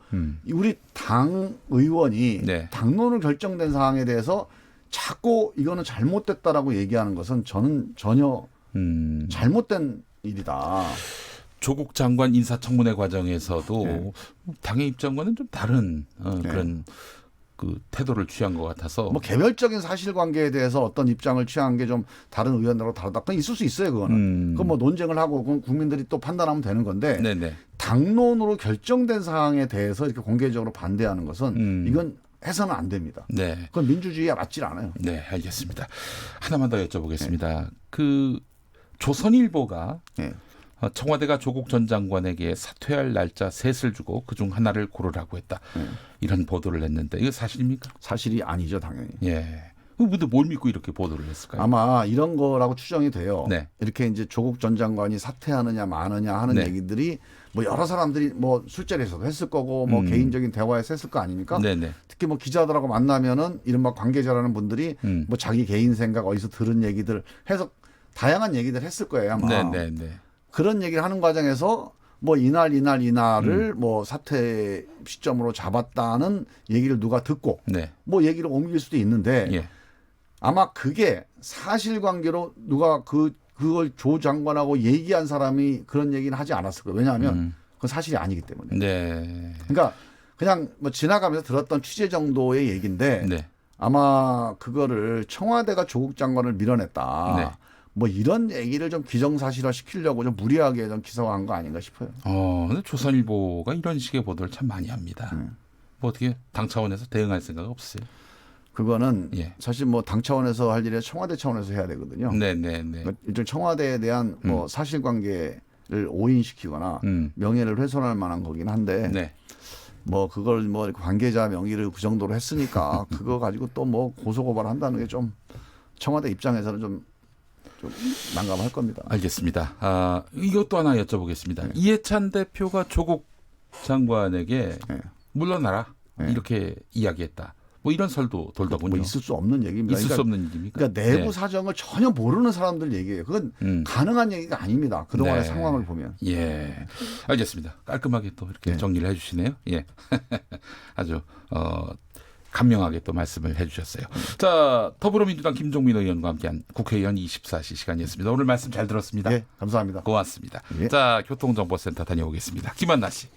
우리 당 의원이 네. 당론으로 결정된 사항에 대해서 자꾸 이거는 잘못됐다라고 얘기하는 것은 저는 전혀 잘못된 일이다. 조국 장관 인사청문회 과정에서도 네. 당의 입장과는 좀 다른 그런 그 태도를 취한 것 같아서 뭐 개별적인 사실관계에 대해서 어떤 입장을 취한 게 좀 다른 의원들하고 다르다. 그건 있을 수 있어요. 그거는. 그건 뭐 논쟁을 하고 그건 국민들이 또 판단하면 되는 건데 네네. 당론으로 결정된 사항에 대해서 이렇게 공개적으로 반대하는 것은 이건 해서는 안 됩니다. 네. 그건 민주주의에 맞질 않아요. 네, 알겠습니다. 하나만 더 여쭤보겠습니다. 그 조선일보가 네. 청와대가 조국 전 장관에게 사퇴할 날짜 셋을 주고 그중 하나를 고르라고 했다. 이런 보도를 했는데 이거 사실입니까? 사실이 아니죠, 당연히. 예. 근데 뭘 믿고 이렇게 보도를 했을까요? 아마 이런 거라고 추정이 돼요. 네. 이렇게 이제 조국 전 장관이 사퇴하느냐 마느냐 하는 네. 얘기들이 뭐 여러 사람들이 뭐 술자리에서도 했을 거고 뭐 개인적인 대화에서 했을 거 아닙니까? 네네. 특히 뭐 기자들하고 만나면은 이른바 관계자라는 분들이 뭐 자기 개인 생각 어디서 들은 얘기들 해서 다양한 얘기들 했을 거예요, 아마. 네네네. 그런 얘기를 하는 과정에서 뭐 이날을 뭐 사퇴 시점으로 잡았다는 얘기를 누가 듣고 네. 뭐 얘기를 옮길 수도 있는데 예. 아마 그게 사실관계로 누가 그걸 조 장관하고 얘기한 사람이 그런 얘기는 하지 않았을 거예요. 왜냐하면 그건 사실이 아니기 때문에. 네. 그러니까 그냥 뭐 지나가면서 들었던 취재 정도의 얘기인데 네. 아마 그거를 청와대가 조국 장관을 밀어냈다. 네. 뭐 이런 얘기를 좀 기정사실화 시키려고 좀 무리하게 좀 기사화한 거 아닌가 싶어요. 근데 조선일보가 이런 식의 보도를 참 많이 합니다. 뭐 어떻게 당 차원에서 대응할 생각 없어요? 그거는 예. 사실 뭐 당 차원에서 할 일이 청와대 차원에서 해야 되거든요. 네네네. 그러니까 일종 청와대에 대한 뭐 사실관계를 오인시키거나 명예를 훼손할 만한 거긴 한데 네. 뭐 그걸 뭐 관계자 명의를 그 정도로 했으니까 그거 가지고 또 뭐 고소고발한다는 게 좀 청와대 입장에서는 좀 난감할 겁니다. 알겠습니다. 이것도 하나 여쭤보겠습니다. 네. 이해찬 대표가 조국 장관에게 네. 물러나라 네. 이렇게 이야기했다. 뭐 이런 설도 돌더군요. 뭐 있을 수 없는 얘기입니다. 있을 수 없는 얘기입니까? 그러니까 내부 네. 사정을 전혀 모르는 사람들 얘기예요. 그건 가능한 얘기가 아닙니다. 그동안의 네. 상황을 보면. 예, 알겠습니다. 깔끔하게 또 이렇게 네. 정리를 해주시네요. 예, 아주 간명하게 또 말씀을 해주셨어요. 자, 더불어민주당 김종민 의원과 함께한 국회의원 24시 시간이었습니다. 오늘 말씀 잘 들었습니다. 예, 감사합니다. 고맙습니다. 예. 자, 교통정보센터 다녀오겠습니다. 김한나 씨.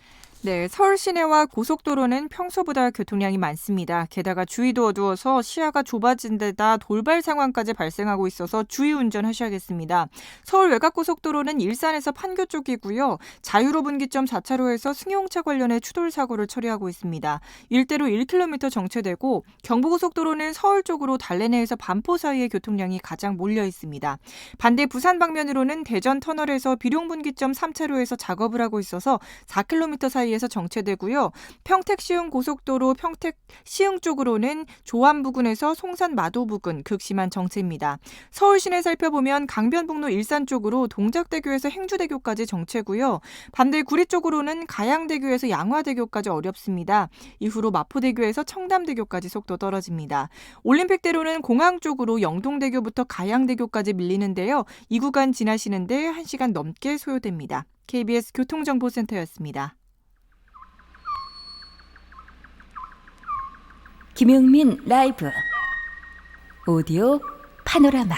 네, 서울 시내와 고속도로는 평소보다 교통량이 많습니다. 게다가 주위도 어두워서 시야가 좁아진 데다 돌발 상황까지 발생하고 있어서 주의 운전하셔야겠습니다. 서울 외곽고속도로는 일산에서 판교 쪽이고요. 자유로 분기점 4차로에서 승용차 관련해 추돌 사고를 처리하고 있습니다. 일대로 1km 정체되고 경부고속도로는 서울 쪽으로 달래내에서 반포 사이의 교통량이 가장 몰려 있습니다. 반대 부산 방면으로는 대전 터널에서 비룡 분기점 3차로에서 작업을 하고 있어서 4km 사이 에서 정체되고요. 평택 시흥 고속도로 평택 시흥 쪽으로는 조암 부근에서 송산 마도 부근 극심한 정체입니다. 서울 시내 살펴보면 강변북로 일산 쪽으로 동작대교에서 행주대교까지 정체고요. 반대 구리 쪽으로는 가양대교에서 양화대교까지 어렵습니다. 이후로 마포대교에서 청담대교까지 속도 떨어집니다. 올림픽대로는 공항 쪽으로 영동대교부터 가양대교까지 밀리는데요. 이 구간 지나시는데 1시간 넘게 소요됩니다. KBS 교통정보센터였습니다. 김용민 라이브 오디오 파노라마.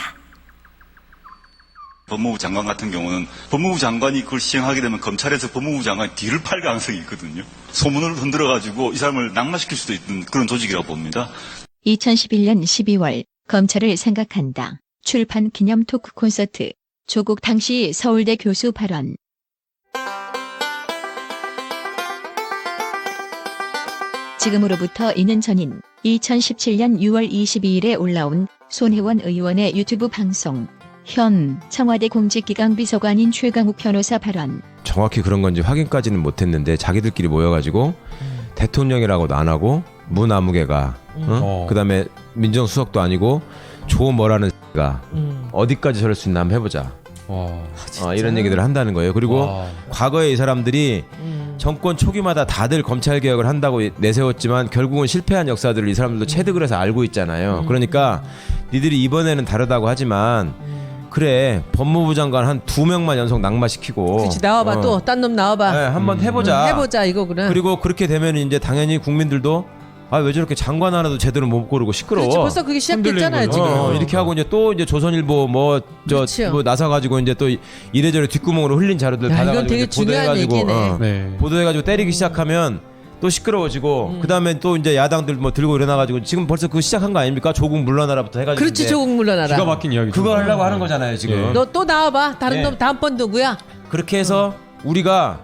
법무부 장관 같은 경우는 법무부 장관이 그걸 시행하게 되면 검찰에서 법무부 장관이 뒤를 팔 가능성이 있거든요. 소문을 흔들어가지고 이 사람을 낙마시킬 수도 있는 그런 조직이라고 봅니다. 2011년 12월 검찰을 생각한다. 출판 기념 토크 콘서트. 조국 당시 서울대 교수 발언. 지금으로부터 2년 전인 2017년 6월 22일에 올라온 손혜원 의원의 유튜브 방송. 현 청와대 공직기강 비서관인 최강욱 변호사 발언. 정확히 그런 건지 확인까지는 못했는데 자기들끼리 모여가지고 대통령이라고도 안 하고 무나무개가 그다음에 민정수석도 아니고 조 뭐라는 가 어디까지 저럴 수 있나 한번 해보자. 이런 얘기들을 한다는 거예요. 그리고 과거에 이 사람들이 정권 초기마다 다들 검찰개혁을 한다고 내세웠지만 결국은 실패한 역사들을 이 사람들도 체득을 해서 알고 있잖아요. 그러니까 니들이 이번에는 다르다고 하지만 그래 법무부 장관 한 2명만 연속 낙마시키고 그렇지 나와봐 또 딴 놈 나와봐. 네, 한번 해보자. 해보자 이거구나. 그리고 그렇게 되면 이제 당연히 국민들도 왜 저렇게 장관 하나도 제대로 못 고르고 시끄러워. 그렇지 벌써 그게 시작됐잖아요 지금. 이렇게 하고 이제 또 이제 조선일보 뭐 나서 가지고 이제 또 이래저래 뒷구멍으로 흘린 자료들 받아가지고 이건 되게 중요한 얘기네. 보도해가지고 때리기 시작하면 또 시끄러워지고 그다음에 또 이제 야당들 뭐 들고 일어나가지고 지금 벌써 그거 시작한 거 아닙니까? 조국 물러나라부터 해가지고. 그렇지 조국 물러나라. 기가 막힌 이야기. 그거 하려고 하는 거잖아요 지금. 너 또 나와봐. 다른 놈 다음번 누구야? 그렇게 해서 우리가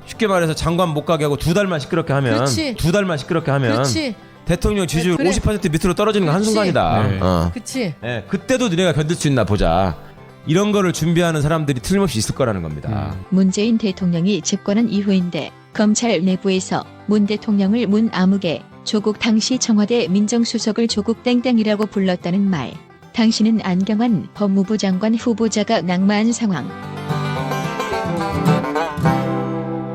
쉽게 말해서 장관 못 가게 하고 2달만 시끄럽게 하면 그렇지. 2달만 시끄럽게 하면 그렇지. 대통령 지지율 그래. 50% 밑으로 떨어지는 건 한순간이다. 그렇지. 그때도 너네가 견딜 수 있나 보자. 이런 거를 준비하는 사람들이 틀림없이 있을 거라는 겁니다. 문재인 대통령이 집권한 이후인데 검찰 내부에서 문 대통령을 문 아무개, 조국 당시 청와대 민정수석을 조국 땡땡이라고 불렀다는 말. 당시는 안경환 법무부 장관 후보자가 낙마한 상황.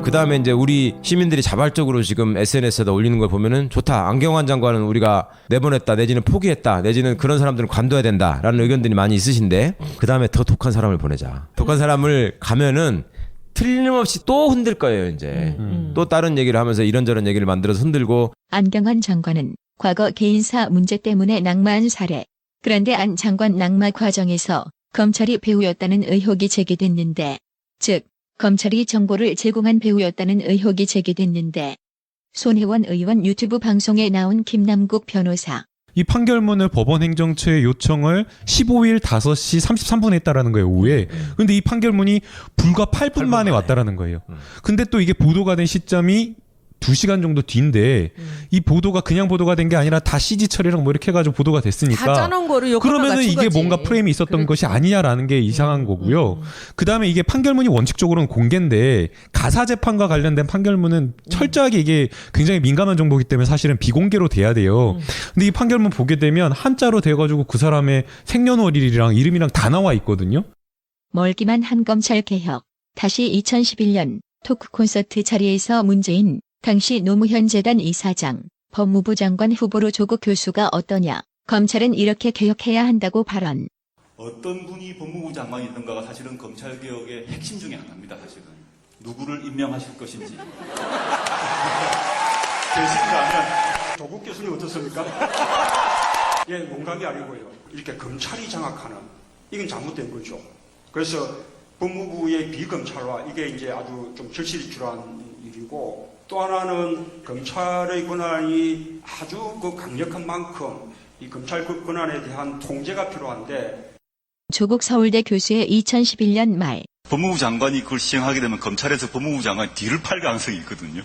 그 다음에 이제 우리 시민들이 자발적으로 지금 SNS에다 올리는 걸 보면은 좋다. 안경환 장관은 우리가 내보냈다. 내지는 포기했다. 내지는 그런 사람들은 관둬야 된다라는 의견들이 많이 있으신데 그 다음에 더 독한 사람을 보내자. 독한 사람을 가면은 틀림없이 또 흔들 거예요, 이제. 또 다른 얘기를 하면서 이런저런 얘기를 만들어서 흔들고. 안경환 장관은 과거 개인사 문제 때문에 낙마한 사례. 그런데 안 장관 낙마 과정에서 검찰이 배우였다는 의혹이 제기됐는데, 즉 검찰이 정보를 제공한 배우였다는 의혹이 제기됐는데, 손혜원 의원 유튜브 방송에 나온 김남국 변호사. 이 판결문을 법원 행정처에 요청을 15일 5시 33분에 했다라는 거예요, 오후에. 근데 이 판결문이 불과 8분 만에 왔다라는 거예요. 근데 또 이게 보도가 된 시점이 2시간 정도 뒤인데 이 보도가 그냥 보도가 된 게 아니라 다 CG 처리랑 뭐 이렇게 해가지고 보도가 됐으니까 다 짜놓은 거를 요거를 그러면은 맞춘 이게 거지. 뭔가 프레임이 있었던 것이 아니냐라는 게 이상한 거고요. 그다음에 이게 판결문이 원칙적으로는 공개인데 가사 재판과 관련된 판결문은 철저하게 이게 굉장히 민감한 정보이기 때문에 사실은 비공개로 돼야 돼요. 근데 이 판결문 보게 되면 한자로 돼가지고 그 사람의 생년월일이랑 이름이랑 다 나와 있거든요. 멀기만 한 검찰 개혁. 다시 2011년 토크 콘서트 자리에서 문재인 당시 노무현 재단 이사장, 법무부 장관 후보로 조국 교수가 어떠냐. 검찰은 이렇게 개혁해야 한다고 발언. 어떤 분이 법무부 장관이든가가 사실은 검찰개혁의 핵심 중에 하나입니다. 사실은. 누구를 임명하실 것인지. 제 생각은 조국 교수님 어떻습니까? 예, 농담이 아니고요. 이렇게 검찰이 장악하는 이건 잘못된 거죠. 그래서 법무부의 비검찰화 이게 이제 아주 좀 절실출한 일이고 또 하나는 검찰의 권한이 아주 그 강력한 만큼 이 검찰 권한에 대한 통제가 필요한데 조국 서울대 교수의 2011년 말. 법무부 장관이 그걸 시행하게 되면 검찰에서 법무부 장관이 뒤를 팔 가능성이 있거든요.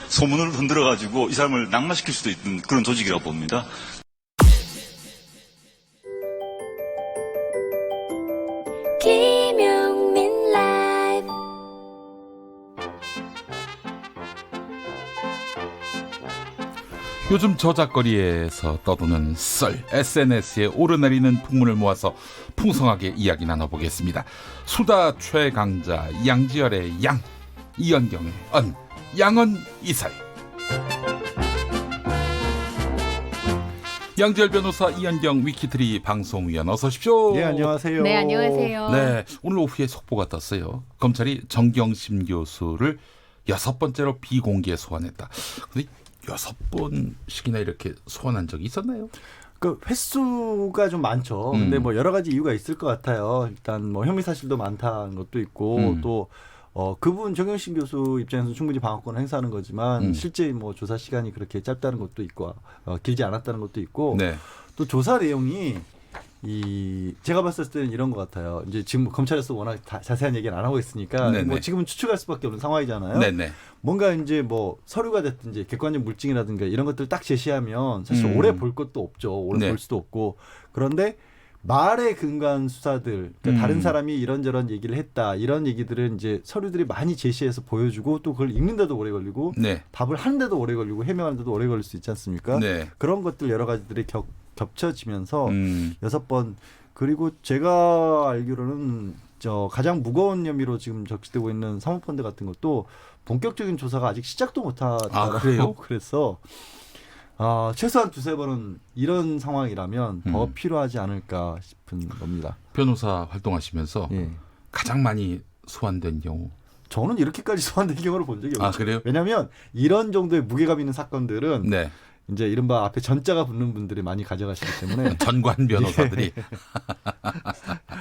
소문을 흔들어가지고 이 사람을 낙마시킬 수도 있는 그런 조직이라고 봅니다. 김용민 라이브. 요즘 저작거리에서 떠도는 썰, SNS에 오르내리는 풍문을 모아서 풍성하게 이야기 나눠보겠습니다. 수다 최강자 양지열의 양, 이연경의 언, 양언 이설. 양지열 변호사, 이연경 위키트리 방송위원 어서 오십시오. 네, 안녕하세요. 네, 안녕하세요. 네, 오늘 오후에 속보가 떴어요. 검찰이 정경심 교수를 6번째로 비공개 소환했다. 근데 6번씩이나 이렇게 소환한 적이 있었나요? 그 횟수가 좀 많죠. 근데 뭐 여러 가지 이유가 있을 것 같아요. 일단 뭐 혐의 사실도 많다는 것도 있고 또 그분 정경심 교수 입장에서는 충분히 방어권을 행사하는 거지만 실제 뭐 조사 시간이 그렇게 짧다는 것도 있고 길지 않았다는 것도 있고 네. 또 조사 내용이 제가 봤을 때는 이런 것 같아요. 이제 지금 검찰에서 워낙 자세한 얘기는 안 하고 있으니까 네네. 뭐 지금은 추측할 수밖에 없는 상황이잖아요. 네네. 뭔가 이제 뭐 서류가 됐든지 객관적 물증이라든가 이런 것들 딱 제시하면 사실 오래 볼 것도 없죠. 오래 네. 볼 수도 없고 그런데 말에 근거한 수사들, 그러니까 다른 사람이 이런저런 얘기를 했다 이런 얘기들은 이제 서류들이 많이 제시해서 보여주고 또 그걸 읽는데도 오래 걸리고 네. 답을 하는데도 오래 걸리고 해명하는데도 오래 걸릴 수 있지 않습니까? 네. 그런 것들 여러 가지들이 겹쳐지면서 6번 그리고 제가 알기로는 가장 무거운 혐의로 지금 적시되고 있는 사모펀드 같은 것도 본격적인 조사가 아직 시작도 못하다라고 그래요? 그래서 최소한 2-3번은 이런 상황이라면 더 필요하지 않을까 싶은 겁니다. 변호사 활동하시면서 예. 가장 많이 소환된 경우? 저는 이렇게까지 소환된 경우를 본 적이 없어요. 그래요? 왜냐하면 이런 정도의 무게감 있는 사건들은 네. 이제 이른바 앞에 전자가 붙는 분들이 많이 가져가시기 때문에 전관 변호사들이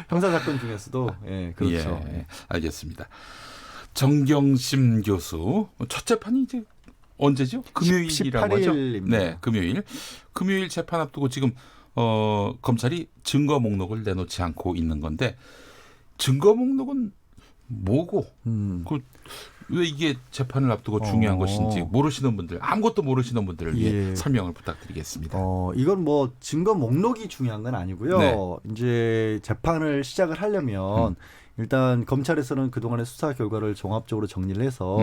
형사 사건 중에서도 그렇죠. 예, 알겠습니다. 정경심 교수 첫 재판이 이제 언제죠? 금요일이라고 하죠. 18일입니다. 네, 금요일 재판 앞두고 지금 검찰이 증거 목록을 내놓지 않고 있는 건데 증거 목록은 뭐고 왜 이게 재판을 앞두고 중요한 것인지 모르시는 분들, 아무것도 모르시는 분들을 위해 설명을 부탁드리겠습니다. 이건 뭐 증거 목록이 중요한 건 아니고요. 네. 이제 재판을 시작을 하려면 일단 검찰에서는 그동안의 수사 결과를 종합적으로 정리를 해서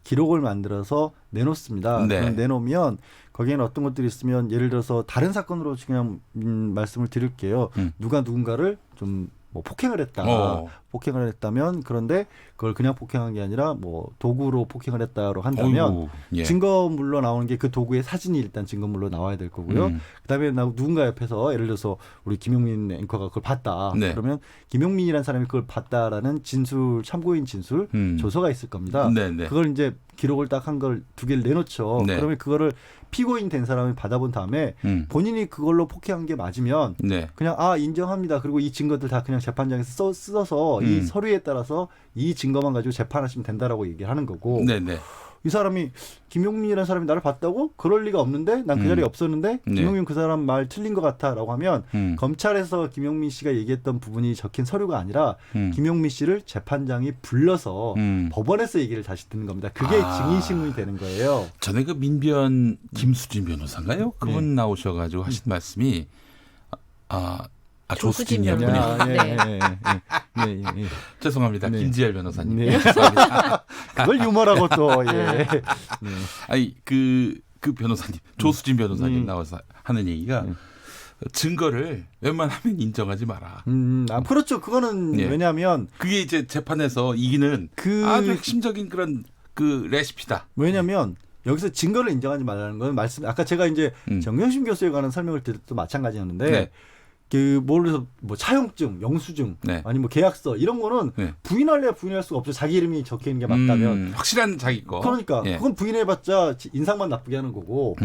기록을 만들어서 내놓습니다. 네. 내놓으면 거기에는 어떤 것들이 있으면 예를 들어서 다른 사건으로 그냥 말씀을 드릴게요. 누가 누군가를 좀 뭐 폭행을 했다. 폭행을 했다면 그런데 그걸 그냥 폭행한 게 아니라 뭐 도구로 폭행을 했다로 한다면 어이구, 예. 증거물로 나오는 게 그 도구의 사진이 일단 증거물로 나와야 될 거고요. 그다음에 누군가 옆에서 예를 들어서 우리 김용민 앵커가 그걸 봤다. 네. 그러면 김용민이라는 사람이 그걸 봤다라는 진술 참고인 진술 조서가 있을 겁니다. 네네. 그걸 이제 기록을 딱 한 걸 2개를 내놓죠. 네. 그러면 그거를 피고인 된 사람이 받아본 다음에 본인이 그걸로 폭행한 게 맞으면 네. 그냥 인정합니다. 그리고 이 증거들 다 그냥 재판장에서 써서 이 서류에 따라서 이 증거만 가지고 재판하시면 된다라고 얘기를 하는 거고 네네. 이 사람이 김용민이라는 사람이 나를 봤다고? 그럴 리가 없는데 난 그 자리에 없었는데 김용민 그 사람 말 틀린 것 같아라고 하면 검찰에서 김용민 씨가 얘기했던 부분이 적힌 서류가 아니라 김용민 씨를 재판장이 불러서 법원에서 얘기를 다시 듣는 겁니다. 그게 증인신문이 되는 거예요. 전에 그 민변 김수진 변호사인가요? 그분 나오셔가지고 하신 말씀이 조수진 변호사. 이었군요. 죄송합니다. 네. 김지열 변호사님. 네. 죄송합니다. 그걸 유머라고 또 예. 아니 그 변호사님 조수진 변호사님 나와서 하는 얘기가 증거를 웬만하면 인정하지 마라. 그렇죠. 그거는 예. 왜냐하면 그게 이제 재판에서 이기는 아주 핵심적인 그런 그 레시피다. 왜냐하면 여기서 증거를 인정하지 말라는 건 아까 제가 이제 정경심 교수에 관한 설명을 드릴 때도 마찬가지였는데 네. 뭐 차용증, 영수증, 네. 아니 뭐 계약서 이런 거는 부인할래야 부인할 수가 없죠. 자기 이름이 적혀 있는 게 맞다면 확실한 자기 거. 그러니까 예. 그건 부인해봤자 인상만 나쁘게 하는 거고.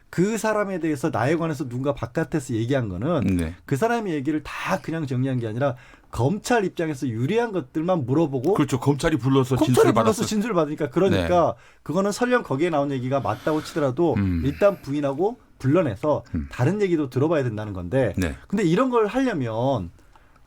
그 사람에 대해서 나에 관해서 누군가 바깥에서 얘기한 거는 그 사람의 얘기를 다 그냥 정리한 게 아니라 검찰 입장에서 유리한 것들만 물어보고 그렇죠. 검찰이 불러서 진술을 받았어요. 진술을 받으니까 그러니까 그거는 설령 거기에 나온 얘기가 맞다고 치더라도 일단 부인하고 불러내서 다른 얘기도 들어봐야 된다는 건데 근데 이런 걸 하려면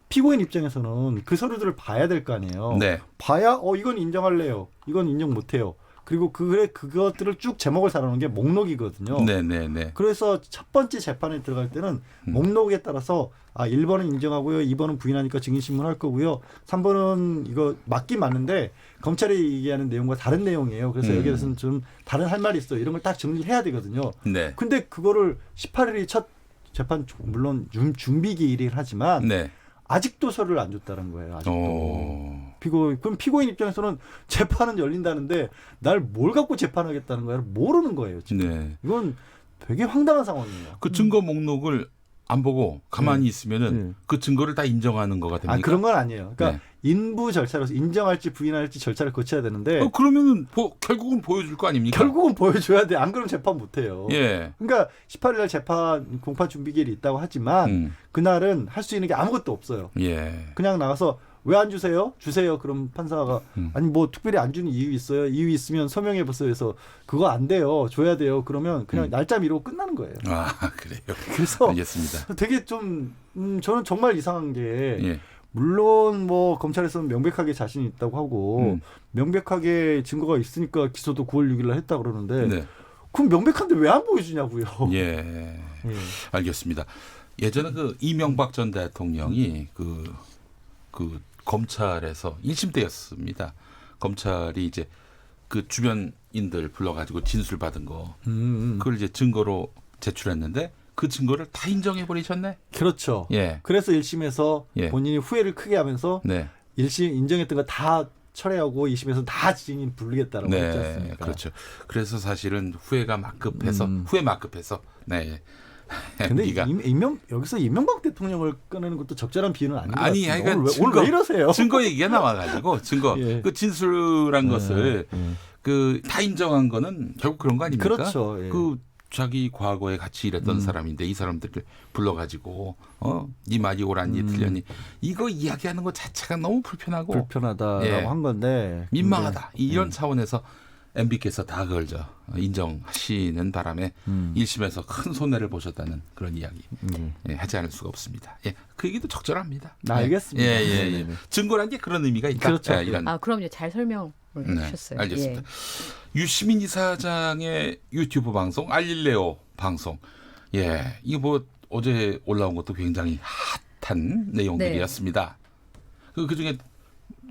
피고인 입장에서는 그 서류들을 봐야 될 거 아니에요. 봐야 이건 인정할래요. 이건 인정 못해요. 그리고 그것들을 쭉 제목을 달아놓은 게 목록이거든요. 네네네. 그래서 첫 번째 재판에 들어갈 때는 목록에 따라서 1번은 인정하고요. 2번은 부인하니까 증인신문 할 거고요. 3번은 이거 맞긴 맞는데 검찰이 얘기하는 내용과 다른 내용이에요. 그래서 여기에 대해서는 좀 다른 할 말이 있어요. 이런 걸 딱 정리를 해야 되거든요. 네. 근데 그거를 18일이 첫 재판 물론 준비 기일이긴 하지만 아직도 서류를 안 줬다는 거예요. 아직도. 그럼 피고인 입장에서는 재판은 열린다는데 날 뭘 갖고 재판하겠다는 거야? 모르는 거예요. 지금. 이건 되게 황당한 상황이에요. 그 증거 목록을 안 보고 가만히 있으면은 그 증거를 다 인정하는 거가 됩니까? 그런 건 아니에요. 그러니까 인부 절차로서 인정할지 부인할지 절차를 거쳐야 되는데 그러면은 결국은 보여줄 거 아닙니까? 결국은 보여줘야 돼. 안 그러면 재판 못 해요. 예. 그러니까 18일 날 재판 공판 준비기일이 있다고 하지만 그날은 할 수 있는 게 아무것도 없어요. 그냥 나가서 왜 안 주세요? 주세요. 그럼 판사가 아니 뭐 특별히 안 주는 이유 있어요? 이유 있으면 서명해 보세요. 해서 그거 안 돼요. 줘야 돼요. 그러면 그냥 날짜 미루고 끝나는 거예요. 그래요. 그래서 알겠습니다. 되게 좀 저는 정말 이상한 게 물론 뭐 검찰에서는 명백하게 자신이 있다고 하고 명백하게 증거가 있으니까 기소도 9월 6일 날 했다 그러는데 그럼 명백한데 왜 안 보여주냐고요. 알겠습니다. 예전에 그 이명박 전 대통령이 그 검찰에서 1심 때였습니다. 검찰이 이제 그 주변인들 불러가지고 진술 받은 거 그걸 이제 증거로 제출했는데 그 증거를 다 인정해 버리셨네. 그렇죠. 그래서 1심에서 본인이 후회를 크게 하면서 1심 인정했던 거 다 철회하고 2심에서 다 증인 부르겠다라고 했지 않습니까? 그렇죠. 그래서 사실은 후회가 막급해서 근데 여기서 이명박 대통령을 꺼내는 것도 적절한 비유는 아닌 것 같아요. 그러니까 오늘 왜 이러세요? 증거 얘기가 나와가지고 그 진술한 것을 그 다 인정한 거는 결국 그런 거 아닙니까? 그렇죠. 그 자기 과거에 같이 일했던 사람인데 이 사람들을 불러가지고 네 말이 옳았니 틀렸니 이거 이야기하는 것 자체가 너무 불편하다라고 한 건데 민망하다 이런 차원에서 MB께서 다 그걸 인정하시는 바람에 1심에서 큰 손해를 보셨다는 그런 이야기 하지 않을 수가 없습니다. 그 얘기도 적절합니다. 알겠습니다. 증거란 게 그런 의미가 있다. 그렇죠. 그럼요. 잘 설명을 해주셨어요. 알겠습니다. 유시민 이사장의 유튜브 방송 알릴레오 방송. 이거 뭐 어제 올라온 것도 굉장히 핫한 내용들이었습니다. 그중에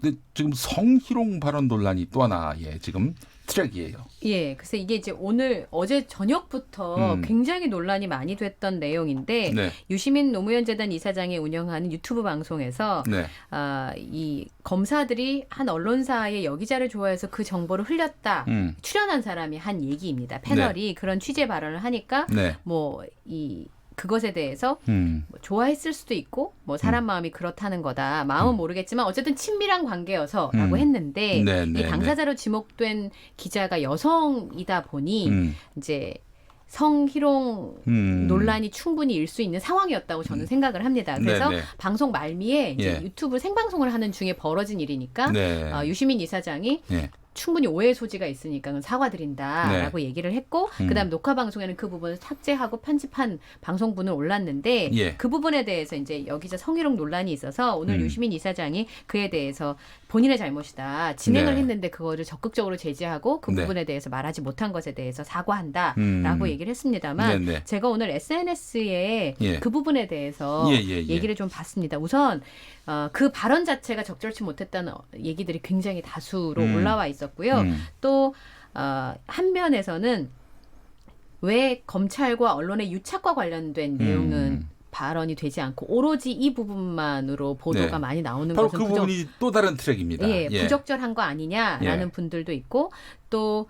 근데 지금 성희롱 발언 논란이 또 하나 지금 트랙이에요. 예, 그래서 이게 이제 어제 저녁부터 굉장히 논란이 많이 됐던 내용인데 네. 유시민 노무현 재단 이사장이 운영하는 유튜브 방송에서 네. 이 검사들이 한 언론사의 여기자를 좋아해서 그 정보를 흘렸다. 출연한 사람이 한 얘기입니다. 패널이 그런 취재 발언을 하니까 그것에 대해서 뭐 좋아했을 수도 있고 뭐 사람 마음이 그렇다는 거다. 마음은 모르겠지만 어쨌든 친밀한 관계여서라고 했는데 이 당사자로 지목된 기자가 여성이다 보니 이제 성희롱 논란이 충분히 일 수 있는 상황이었다고 저는 생각을 합니다. 그래서 방송 말미에 이제 유튜브 생방송을 하는 중에 벌어진 일이니까 유시민 이사장이 충분히 오해 소지가 있으니까 사과드린다라고 얘기를 했고 그다음 녹화 방송에는 그 부분을 삭제하고 편집한 방송분을 올랐는데 그 부분에 대해서 이제 여기서 성희롱 논란이 있어서 오늘 유시민 이사장이 그에 대해서 본인의 잘못이다. 진행을 했는데 그거를 적극적으로 제지하고 그 부분에 대해서 말하지 못한 것에 대해서 사과한다라고 얘기를 했습니다만 제가 오늘 SNS에 그 부분에 대해서 얘기를 좀 봤습니다. 우선 그 발언 자체가 적절치 못했다는 얘기들이 굉장히 다수로 올라와 있었고요. 또 한면에서는 왜 검찰과 언론의 유착과 관련된 내용은 발언이 되지 않고 오로지 이 부분만으로 보도가 많이 나오는 바로 것은 그 부분이 또 다른 트랙입니다. 부적절한 거 아니냐라는 분들도 있고 또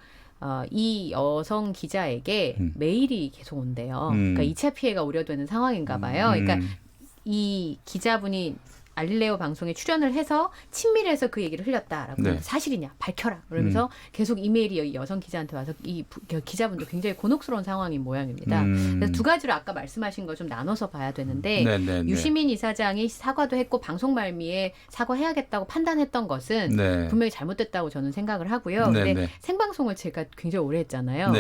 이 여성 기자에게 메일이 계속 온대요. 그러니까 2차 피해가 우려되는 상황인가 봐요. 그러니까 이 기자분이 알릴레오 방송에 출연을 해서 친밀해서 그 얘기를 흘렸다라고 사실이냐 밝혀라 그러면서 계속 이메일이 여성 기자한테 와서 이 기자분도 굉장히 곤혹스러운 상황인 모양입니다. 그래서 두 가지로 아까 말씀하신 거 좀 나눠서 봐야 되는데 유시민 이사장이 사과도 했고 방송 말미에 사과해야겠다고 판단했던 것은 분명히 잘못됐다고 저는 생각을 하고요. 근데 생방송을 제가 굉장히 오래 했잖아요.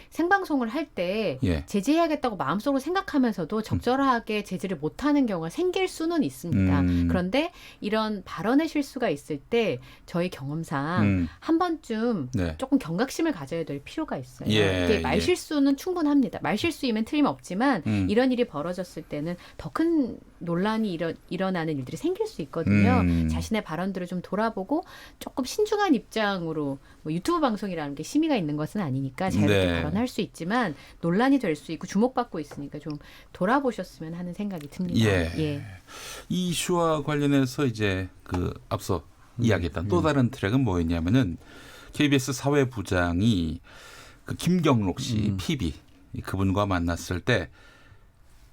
생방송을 할 때 제재해야겠다고 마음속으로 생각하면서도 적절하게 제재를 못하는 경우가 생길 수는 있습니다. 그런데 이런 발언의 실수가 있을 때 저희 경험상 한 번쯤 조금 경각심을 가져야 될 필요가 있어요. 이게 말실수는 충분합니다. 말실수이면 틀림없지만 이런 일이 벌어졌을 때는 더 큰 논란이 일어나는 일들이 생길 수 있거든요. 자신의 발언들을 좀 돌아보고 조금 신중한 입장으로 뭐 유튜브 방송이라는 게 심의가 있는 것은 아니니까 자유롭게 발언할 수 있지만 논란이 될 수 있고 주목받고 있으니까 좀 돌아보셨으면 하는 생각이 듭니다. 이 이슈와 관련해서 이제 그 앞서 이야기했던 또 다른 트랙은 뭐였냐면은 KBS 사회부장이 그 김경록 씨 PB 그분과 만났을 때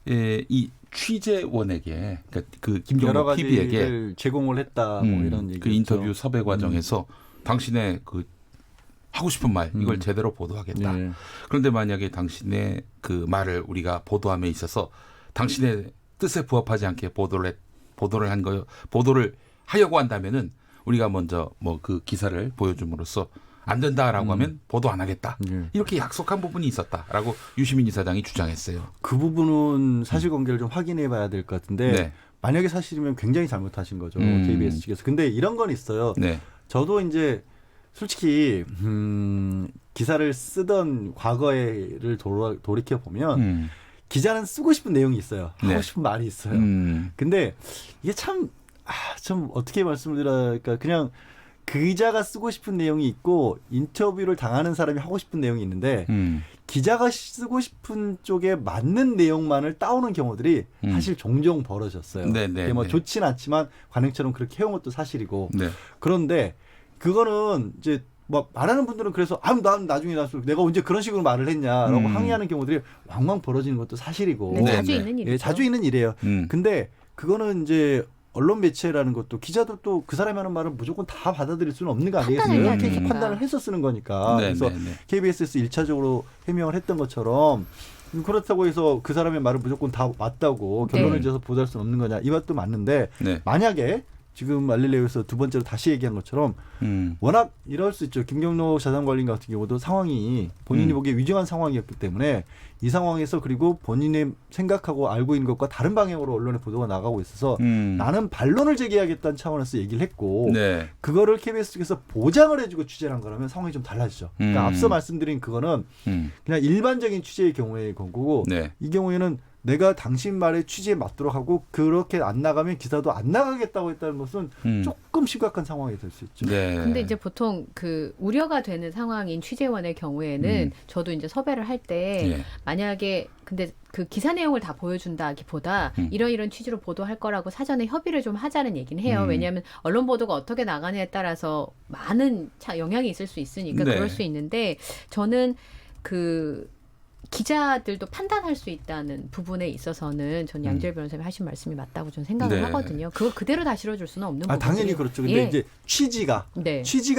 이 취재원에게 그러니까 그 김경록 PB에게 제공을 했다 뭐 이런 얘기 그 인터뷰 섭외 과정에서 당신의 그 하고 싶은 말 이걸 제대로 보도하겠다. 그런데 만약에 당신의 그 말을 우리가 보도함에 있어서 당신의 뜻에 부합하지 않게 보도를 하려고 한다면은 우리가 먼저 뭐 그 기사를 보여줌으로써 안 된다라고 하면 보도 안 하겠다. 이렇게 약속한 부분이 있었다라고 유시민 이사장이 주장했어요. 그 부분은 사실관계를 좀 확인해 봐야 될 것 같은데 만약에 사실이면 굉장히 잘못하신 거죠. KBS 측에서. 근데 이런 건 있어요. 저도 이제 솔직히 기사를 쓰던 과거를 돌이켜 보면 기자는 쓰고 싶은 내용이 있어요. 하고 싶은 말이 있어요. 근데 이게 좀 어떻게 말씀드릴까 그냥 그 기자가 쓰고 싶은 내용이 있고 인터뷰를 당하는 사람이 하고 싶은 내용이 있는데 기자가 쓰고 싶은 쪽에 맞는 내용만을 따오는 경우들이 사실 종종 벌어졌어요. 그게 뭐 좋지는 않지만 관행처럼 그렇게 해온 것도 사실이고 그런데 그거는 이제 뭐 말하는 분들은 그래서 난 나중에 내가 언제 그런 식으로 말을 했냐라고 항의하는 경우들이 왕왕 벌어지는 것도 사실이고 자주 있는 일이죠. 자주 있는 일이에요. 근데 그거는 이제 언론 매체라는 것도 기자도 또 그 사람이 하는 말을 무조건 다 받아들일 수는 없는 거 아니겠어요? 이렇게 판단을 해서 쓰는 거니까. 그래서 KBS에서 1차적으로 해명을 했던 것처럼 그렇다고 해서 그 사람의 말을 무조건 다 맞다고 결론을 지어서 보도할 수는 없는 거냐. 이 말도 맞는데 만약에 지금 알릴레오에서 두 번째로 다시 얘기한 것처럼 워낙 이럴 수 있죠. 김경록 자산관리 같은 경우도 상황이 본인이 보기에 위중한 상황이었기 때문에 이 상황에서 그리고 본인의 생각하고 알고 있는 것과 다른 방향으로 언론에 보도가 나가고 있어서 나는 반론을 제기하겠다는 차원에서 얘기를 했고 그거를 KBS 측에서 보장을 해주고 취재를 한 거라면 상황이 좀 달라지죠. 그러니까 앞서 말씀드린 그거는 그냥 일반적인 취재의 경우의 거고 이 경우에는 내가 당신 말에 취지에 맞도록 하고 그렇게 안 나가면 기사도 안 나가겠다고 했다는 것은 조금 심각한 상황이 될 수 있죠. 네. 근데 이제 보통 그 우려가 되는 상황인 취재원의 경우에는 저도 이제 섭외를 할 때 만약에 근데 그 기사 내용을 다 보여준다기보다 이런 취지로 보도할 거라고 사전에 협의를 좀 하자는 얘기는 해요. 왜냐하면 언론 보도가 어떻게 나가느냐에 따라서 많은 영향이 있을 수 있으니까 네. 그럴 수 있는데 저는 그 기자들도 판단할 수 있다는 부분에 있어서는 전 양지열 변호사님이 하신 말씀이 맞다고 저는 생각을 네. 하거든요. 그걸 그대로 다 실어줄 수는 없는 부분이. 당연히 그렇죠. 근데 이제 취지가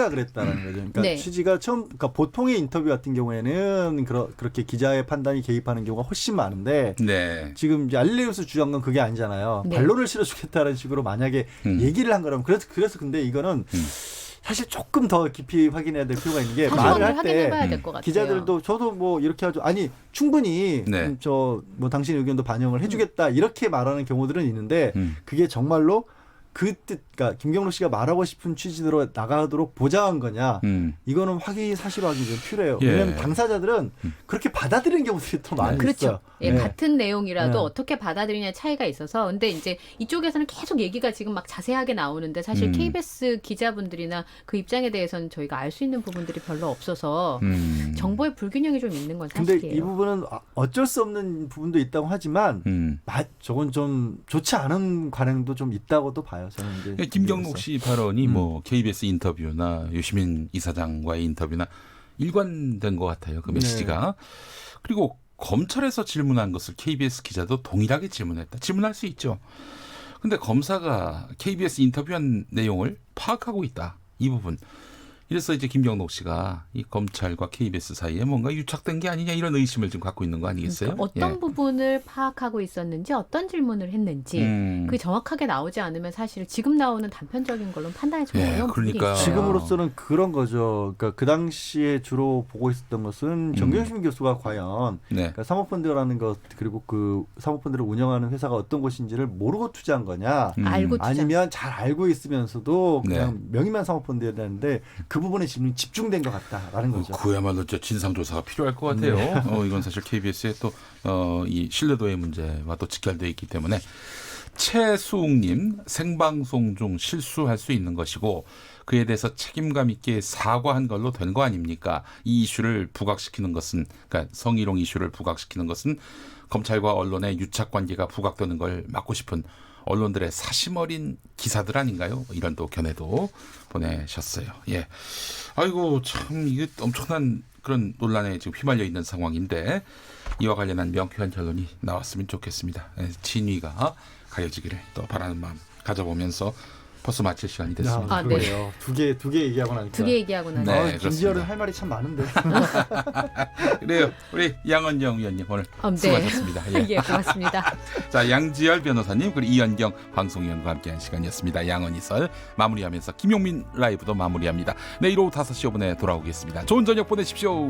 그랬다는 거죠. 그러니까 네. 취지가 그러니까 보통의 인터뷰 같은 경우에는 그렇게 기자의 판단이 개입하는 경우가 훨씬 많은데 지금 이제 알릴레우스 주장은 그게 아니잖아요. 네. 반론을 실어주겠다는 식으로 만약에 얘기를 한 거라면 그래서 근데 이거는 사실 조금 더 깊이 확인해야 될 필요가 있는 게 말을 할 때 기자들도 저도 뭐 이렇게 하죠. 아니 충분히 저 뭐 당신 의견도 반영을 해주겠다 이렇게 말하는 경우들은 있는데 그게 정말로 그 뜻, 그러니까 김경록 씨가 말하고 싶은 취지대로 나가도록 보장한 거냐? 이거는 사실 확인이 좀 필요해요. 왜냐하면 당사자들은 그렇게 받아들이는 경우들이 더 많이 그렇죠. 있어요. 예, 같은 내용이라도 어떻게 받아들이냐 차이가 있어서 근데 이제 이쪽에서는 계속 얘기가 지금 막 자세하게 나오는데 사실 KBS 기자분들이나 그 입장에 대해서는 저희가 알 수 있는 부분들이 별로 없어서 정보의 불균형이 좀 있는 건 사실이에요. 근데 이 부분은 어쩔 수 없는 부분도 있다고 하지만 저건 좀 좋지 않은 관행도 좀 있다고도 봐요. 저는 이제 김경록 씨 발언이 뭐 KBS 인터뷰나 유시민 이사장과의 인터뷰나 일관된 것 같아요. 그 메시지가. 그리고 검찰에서 질문한 것을 KBS 기자도 동일하게 질문했다. 질문할 수 있죠. 근데 검사가 KBS 인터뷰한 내용을 파악하고 있다. 이 부분. 이래서 이제 김경록 씨가 이 검찰과 KBS 사이에 뭔가 유착된 게 아니냐 이런 의심을 지금 갖고 있는 거 아니겠어요? 그러니까 어떤 부분을 파악하고 있었는지 어떤 질문을 했는지 그게 정확하게 나오지 않으면 사실 지금 나오는 단편적인 걸로는 판단이 좀 어려운 부분이 있어요. 지금으로서는 그런 거죠. 그러니까 그 당시에 주로 보고 있었던 것은 정경심 교수가 과연 그러니까 사모펀드라는 것 그리고 그 사모펀드를 운영하는 회사가 어떤 곳인지를 모르고 투자한 거냐 알고 아니면 잘 알고 있으면서도 그냥 명의만 사모펀드였는데 그 부분에 지금 집중된 것 같다라는 거죠. 그야말로 진상조사가 필요할 것 같아요. 이건 사실 KBS의 또 이 신뢰도의 문제와 또 직결되어 있기 때문에 최수웅님 생방송 중 실수할 수 있는 것이고 그에 대해서 책임감 있게 사과한 걸로 된 거 아닙니까? 이 이슈를 부각시키는 것은 그러니까 성희롱 이슈를 부각시키는 것은 검찰과 언론의 유착관계가 부각되는 걸 막고 싶은 언론들의 사심 어린 기사들 아닌가요? 이런 또 견해도 보내셨어요. 예. 아이고, 참, 이게 엄청난 그런 논란에 지금 휘말려 있는 상황인데, 이와 관련한 명쾌한 결론이 나왔으면 좋겠습니다. 진위가 가려지기를 또 바라는 마음 가져보면서 벌써 마칠 시간이 됐습니다. 그래요. 두 개 얘기하고 나니까. 두 개 얘기하고 나니까. 네, 김지열은 할 말이 참 많은데. 그래요. 우리 양언정 위원님 오늘 수고하셨습니다. 예, 고맙습니다. 자, 양지열 변호사님 그리고 이현경 방송위원과 함께한 시간이었습니다. 양언이설 마무리하면서 김용민 라이브도 마무리합니다. 내일 오후 5시 5분에 돌아오겠습니다. 좋은 저녁 보내십시오.